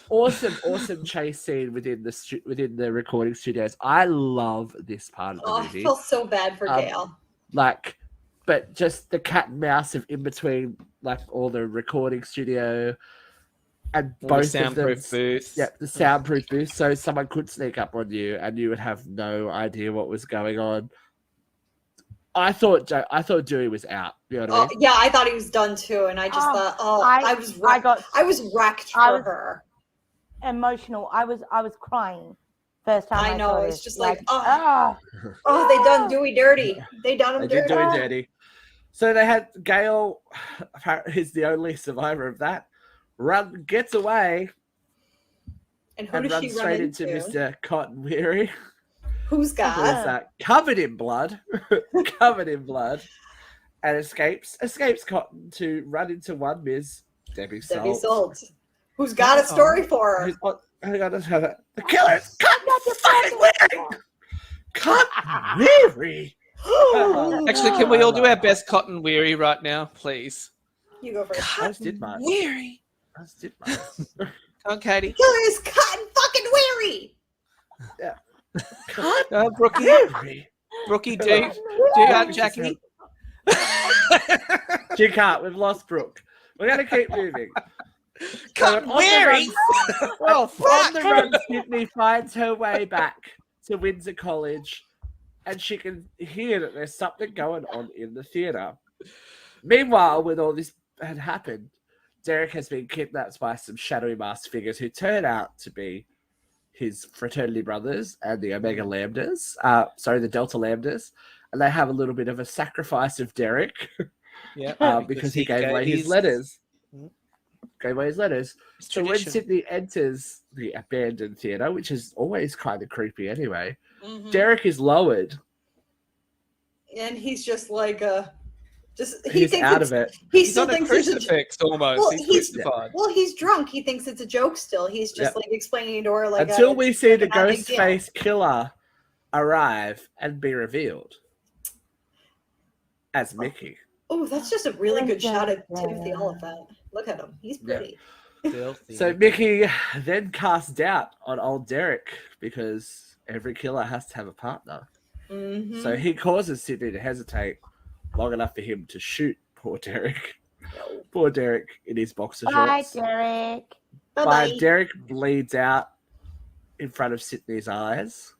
awesome chase scene within the recording studios. I love this part of the Oh, I movie. feel so bad for Um, Gale. But just the cat and mouse of in between, all the recording studio and All the both of them. soundproof booths. Yeah, the soundproof booth, so someone could sneak up on you and you would have no idea what was going on. I thought Dewey was out. You know what I Oh, mean? yeah, I thought he was done too, and I just thought, I was wrecked. I was wrecked for her. Emotional. I was crying first time. I know, saw it's this. just like, oh, they done Dewey dirty. They done him They did dirty. Dewey dirty. So they had Gale, is the only survivor of that. Gets away And who and does she runs run straight into? into Mr. Cotton Weary. Who's Who got? is covered in blood, and escapes Cotton to run into one Ms. Debbie Salt. Debbie Salt. Who's got a story for her? Who's got- hang on, let's have it. The killer's Cotton fucking Weary. Cotton Weary. Actually, can we all do our best Cotton Weary right now, please? You go first. I just did mine. Weary. I just did mine. Come on, Katie. Killer is Cotton fucking Weary. Cotton Brookie. Weary. Brookie, do you Jackie? She can't. We've lost Brooke. We're going to keep moving. Cotton on the Weary. Oh, On fuck. the run, Sydney finds her way back to Windsor College, and she can hear that there's something going on in the theatre. Meanwhile, when all this had happened, Derek has been kidnapped by some shadowy masked figures who turn out to be his fraternity brothers and the Omega Lambdas. The Delta Lambdas. And they have a little bit of a sacrifice of Derek Yeah, because he gave away his letters. Gave away his letters. It's So when tradition. Sydney enters the abandoned theatre, which is always kind of creepy anyway, Mhm. Derek is lowered. And he's just like, he He's thinks out it's- of it. He He's still on a thinks it's a crucifix almost. Well, he's he's- crucified. Well, he's drunk. He thinks it's a joke still. He's just Yep. explaining to her like Until we see the not a big deal. Ghostface killer arrive and be revealed as Mickey. Oh, that's just a really good shot at Yeah. Timothy Oliphant. Look at him. He's Yeah. pretty. Filthy. So Mickey then casts doubt on old Derek because every killer has to have a partner. Mhm. So he causes Sydney to hesitate long enough for him to shoot poor Derek. Poor Derek in his boxer Bye, shorts. Derek. Bye-bye. Derek bleeds out in front of Sydney's eyes.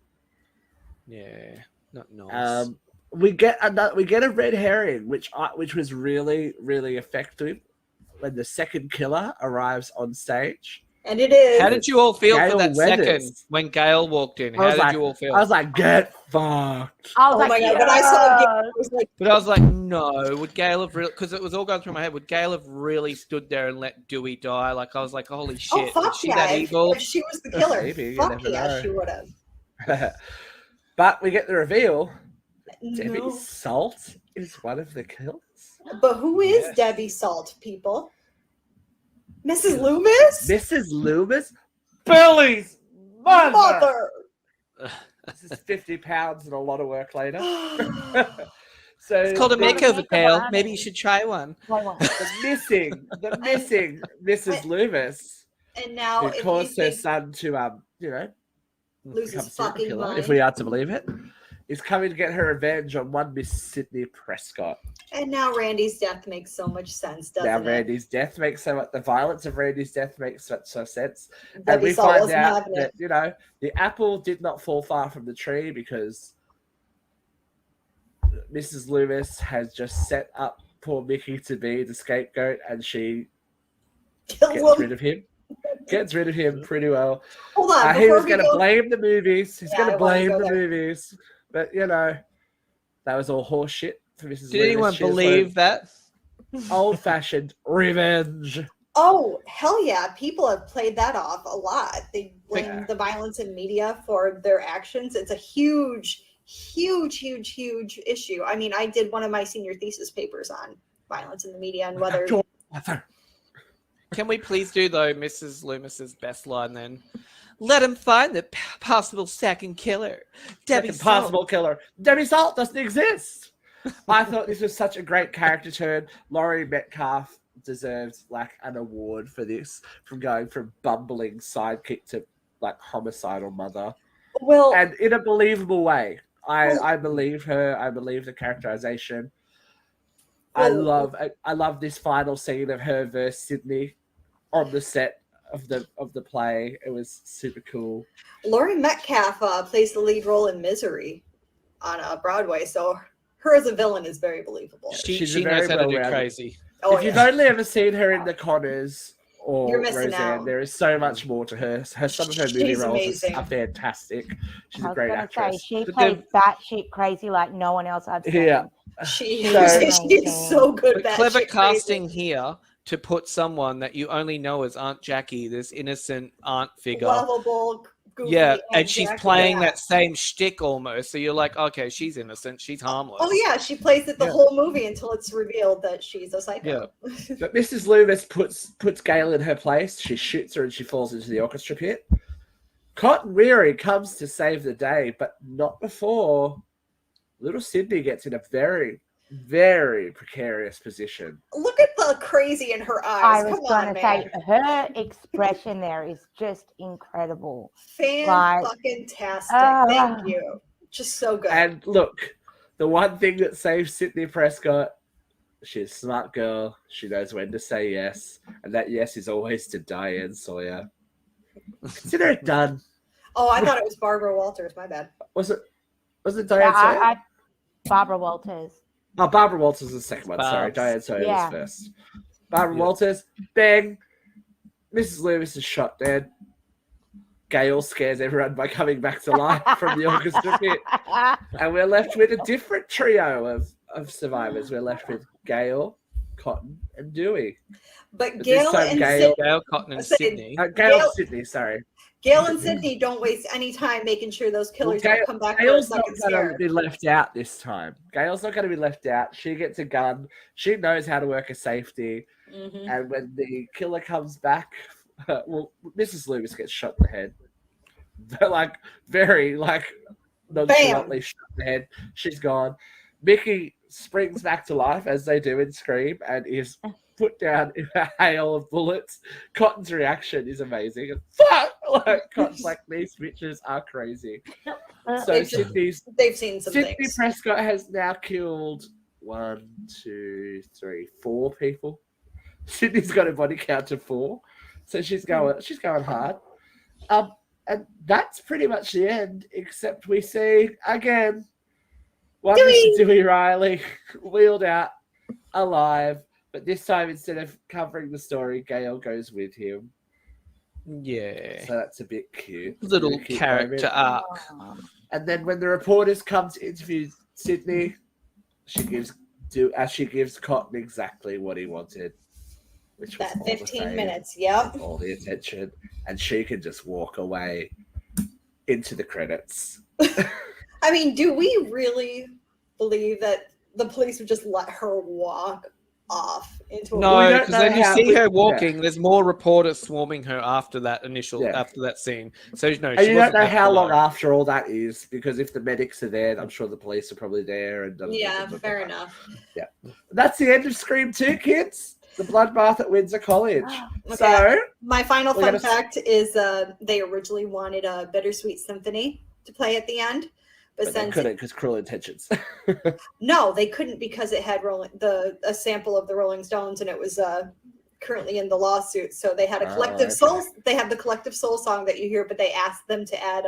yeah, not nice. We get a red herring, which was really, really effective when the second killer arrives on stage. And it is. How did you all feel Gale for that Weathers. second when Gale walked in? I How was did like- you all feel? I was like, get fucked. I was Oh like, my god! When I saw him, it was like, But I was like, no, would Gale have really, because it was all going through my head, would Gale have really stood there and let Dewey die? Like, I was like, holy shit, oh fuck is she yeah! that evil? If she was the killer, Maybe, you fuck never yeah, know. she would have. But we get the reveal. Debbie No. Salt is one of the killers. But who is Yes. Debbie Salt, people? Mrs. Loomis? Mrs. Loomis, Billy's mother. Mother. This is 50 pounds and a lot of work later. So It's called a Got a makeover makeup tale. on. Maybe you should try one. the missing Mrs. Loomis, And now, who if caused you her think son to you know, lose become his a serial fucking killer, mind, if we are to believe it, is coming to get her revenge on one Miss Sidney Prescott. And now Randy's death makes so much sense, doesn't Now it? Randy's death makes so much. The violence of Randy's death makes such sense, and Debbie we Salt find wasn't out having that it. the apple did not fall far from the tree because Mrs. Loomis has just set up poor Mickey to be the scapegoat, and she gets rid of him. Gets rid of him pretty well. Hold on, He before was we going to go, blame the movies. He's Yeah, going I to wanna blame go the there. movies, but that was all horseshit for Mrs. Loomis. Did anyone She just believe that? wanted old-fashioned revenge? oh hell yeah, people have played that off a lot. They blame Yeah. the violence in media for their actions. It's a huge issue. I mean, I did one of my senior thesis papers on violence in the media and whether Can we please do, though, Mrs. Loomis's best line then? Let him find the possible second killer. Debbie Second Salt. possible killer. Debbie Salt doesn't exist. I thought this was such a great character turn. Laurie Metcalf deserves like an award for this, from going from bumbling sidekick to like homicidal mother, well and in a believable way. I believe her. I believe the characterization. I love this final scene of her versus Sidney on the set of the play. It was super cool. Laurie Metcalf plays the lead role in Misery on Broadway, so her as a villain is very believable. She's She a very knows how to do well-rounded- crazy. Oh, if you've yeah. only ever seen her in The Conners or You're missing Roseanne, out. there is so much more to her. Some of her movie She's roles amazing. are fantastic. She's I a was great going to actress. say, she But plays then- batshit crazy like no one else I've seen. Yeah. She's So- so good. But That clever shit crazy. casting here to put someone that you only know as Aunt Jackie, this innocent aunt figure. Lovable, goofy, Yeah, and she's Jackie, playing yeah. that same shtick almost. So you're like, okay, she's innocent. She's harmless. Oh yeah, she plays it the Yeah. whole movie until it's revealed that she's a psycho. But Mrs. Loomis puts Gale in her place. She shoots her and she falls into the orchestra pit. Cotton Weary comes to save the day, but not before little Sidney gets in a very, very precarious position. Look at the crazy in her I eyes. was Come going on, to man. say, her expression there is just incredible. Fan-fucking-tastic. Ah. Thank you. Just so good. And look, the one thing that saves Sidney Prescott, she's a smart girl. She knows when to say yes. And that yes is always to Diane Sawyer. Consider it done. Oh, I thought it was Barbara Walters. My bad. Was it Yeah, Diane Sawyer? Barbara Walters. Oh, Barbara Walters is the second one. Sorry, Barbs. Diane Sawyer Yeah. was first. Barbara Walters, bang. Mrs. Loomis is shot dead. Gale scares everyone by coming back to life from the orchestra pit. And we're left with a different trio of survivors. We're left with Gale, Cotton, and Dewey. But But this Gail time and Gale- Gail Cotton and Say- Sydney. Gale Gale- Sidney, sorry. Gail and Sydney don't waste any time making sure those killers Well, don't come back for a Gale's not second going to scare. be left out this time. Gale's not going to be left out. She gets a gun. She knows how to work a safety. Mhm. And when the killer comes back, well, Mrs. Loomis gets shot in the head. They're like very nonchalantly shot in the head. She's gone. Mickey springs back to life as they do in Scream and is put down in a hail of bullets. Cotton's reaction is amazing. And fuck! Cotton's like, these bitches are crazy. So They've seen some Sidney things. Prescott has now killed 1, 2, 3, 4 people. Sydney's got a body count of 4, so she's going hard. And that's pretty much the end. Except we see again one Mr. Dewey Riley wheeled out alive, but this time instead of covering the story, Gale goes with him. Yeah. So that's a bit cute. Little Really cute character moment. arc. And then when the reporters come to interview Sidney, she gives Cotton exactly what he wanted, which was That all the 15 fame, minutes. Yep. all the attention, and she can just walk away into the credits. I mean, do we really believe that the police would just let her walk off into a We No, don't because know then you how- see we- her walking. There's more reporters swarming her after that Yeah. after that scene. So no, And she you don't wasn't know that how long alone. after all that is, because if the medics are there, I'm sure the police are probably there. And Yeah, fair enough. That's the end of Scream 2, kids. The bloodbath at Windsor College. Okay. So, My final We're fun gonna- fact is they originally wanted a Bittersweet Symphony to play at the end, But they since couldn't because Cruel Intentions. no, they couldn't because it had a sample of the Rolling Stones, and it was currently in the lawsuit. So they had a collective soul. They had the collective soul song that you hear, but they asked them to add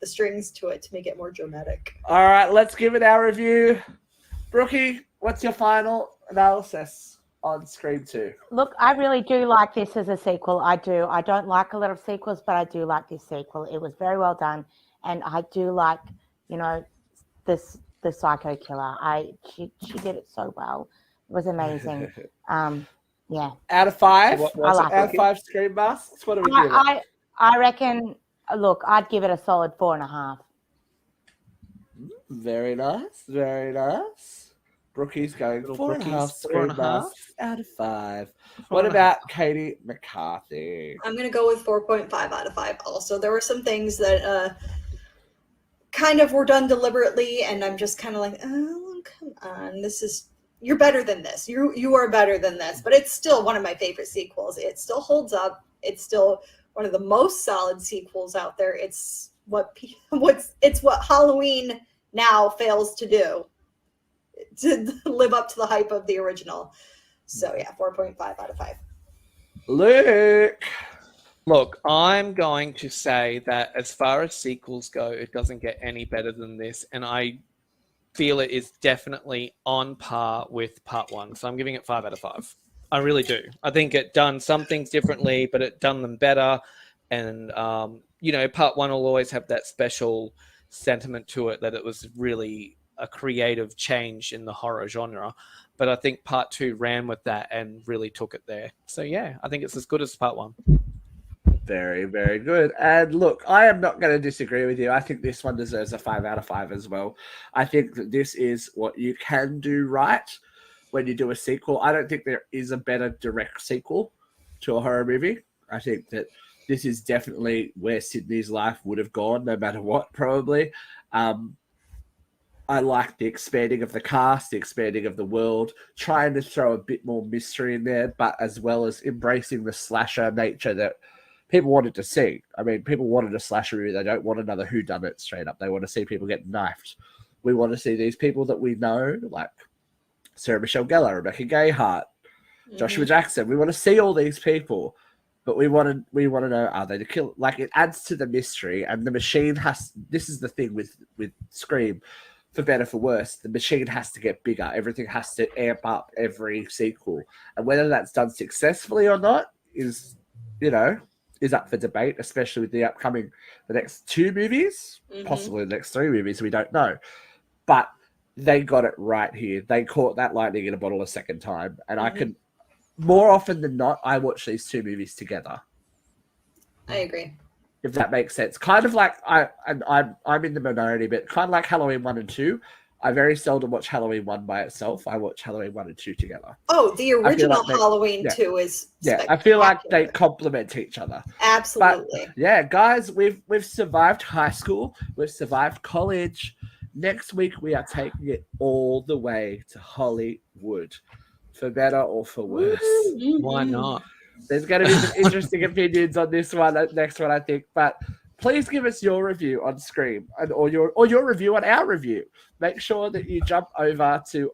the strings to it to make it more dramatic. All right, let's give it our review. Brookie, what's your final analysis on Scream 2? Look, I really do like this as a sequel. I do. I don't like a lot of sequels, but I do like this sequel. It was very well done, and I do like, the psycho killer. She did it so well. It was amazing. Yeah. Out of 5? I like out of 5 Scream masks? What do we give it? I reckon. Look, I'd give it a solid 4.5. Very nice. Very nice. Brookie's going 4.5 Scream masks out of 5. What about Katie McCarthy? I'm going to go with 4.5 out of 5 also. There were some things that kind of were done deliberately, and I'm just kind of like, oh, come on. You're better than this. You are better than this. But it's still one of my favorite sequels. It still holds up. It's still one of the most solid sequels out there. It's what Halloween now fails to do, to live up to the hype of the original. So yeah, 4.5 out of 5. Luke. Look, I'm going to say that as far as sequels go, it doesn't get any better than this, and I feel it is definitely on par with part 1. So I'm giving it 5 out of 5. I really do. I think it done some things differently, but it done them better. And, part 1 will always have that special sentiment to it that it was really a creative change in the horror genre. But I think part 2 ran with that and really took it there. So, yeah, I think it's as good as part 1. Very, very good. And look, I am not going to disagree with you. I think this one deserves a 5 out of 5 as well. I think that this is what you can do right when you do a sequel. I don't think there is a better direct sequel to a horror movie. I think that this is definitely where Sidney's life would have gone, no matter what, probably. I like the expanding of the cast, the expanding of the world, trying to throw a bit more mystery in there, but as well as embracing the slasher nature that people wanted to see. I mean, people wanted a slasher movie. They don't want another whodunit straight up. They want to see people get knifed. We want to see these people that we know, like Sarah Michelle Gellar, Rebecca Gayheart, Joshua Jackson. We want to see all these people, but we want to know, are they the killer? Like, it adds to the mystery, and the machine has. This is the thing with Scream, for better for worse. The machine has to get bigger. Everything has to amp up every sequel, and whether that's done successfully or not is up for debate, especially with the next 2 movies, possibly the next 3 movies. We don't know, but they got it right here. They caught that lightning in a bottle a second time, and I can, more often than not, I watch these 2 movies together. I agree. If that makes sense. Kind of like I'm in the minority, but kind of like Halloween 1 and 2. I very seldom watch Halloween 1 by itself. I watch Halloween 1 and 2 together. Oh, the original Halloween 2 is I feel like they complement each other. Absolutely. But, guys, we've survived high school. We've survived college. Next week, we are taking it all the way to Hollywood, for better or for worse. Why not? There's going to be some interesting opinions on this one, next one, I think. But please give us your review on Scream, or your review on our review. Make sure that you jump over to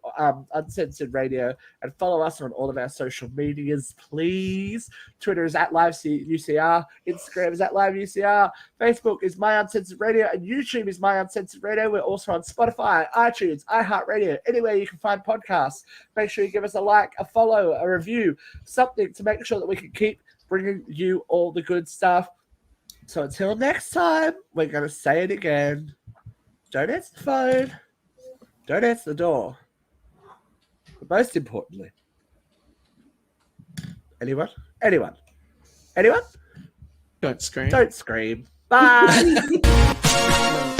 Uncensored Radio and follow us on all of our social medias, please. Twitter is @LiveUCR. Instagram is @LiveUCR. Facebook is My Uncensored Radio. And YouTube is My Uncensored Radio. We're also on Spotify, iTunes, iHeartRadio, anywhere you can find podcasts. Make sure you give us a like, a follow, a review, something to make sure that we can keep bringing you all the good stuff. So until next time, we're going to say it again. Don't answer the phone. Don't answer the door. But most importantly, anyone? Don't scream. Don't scream. Bye.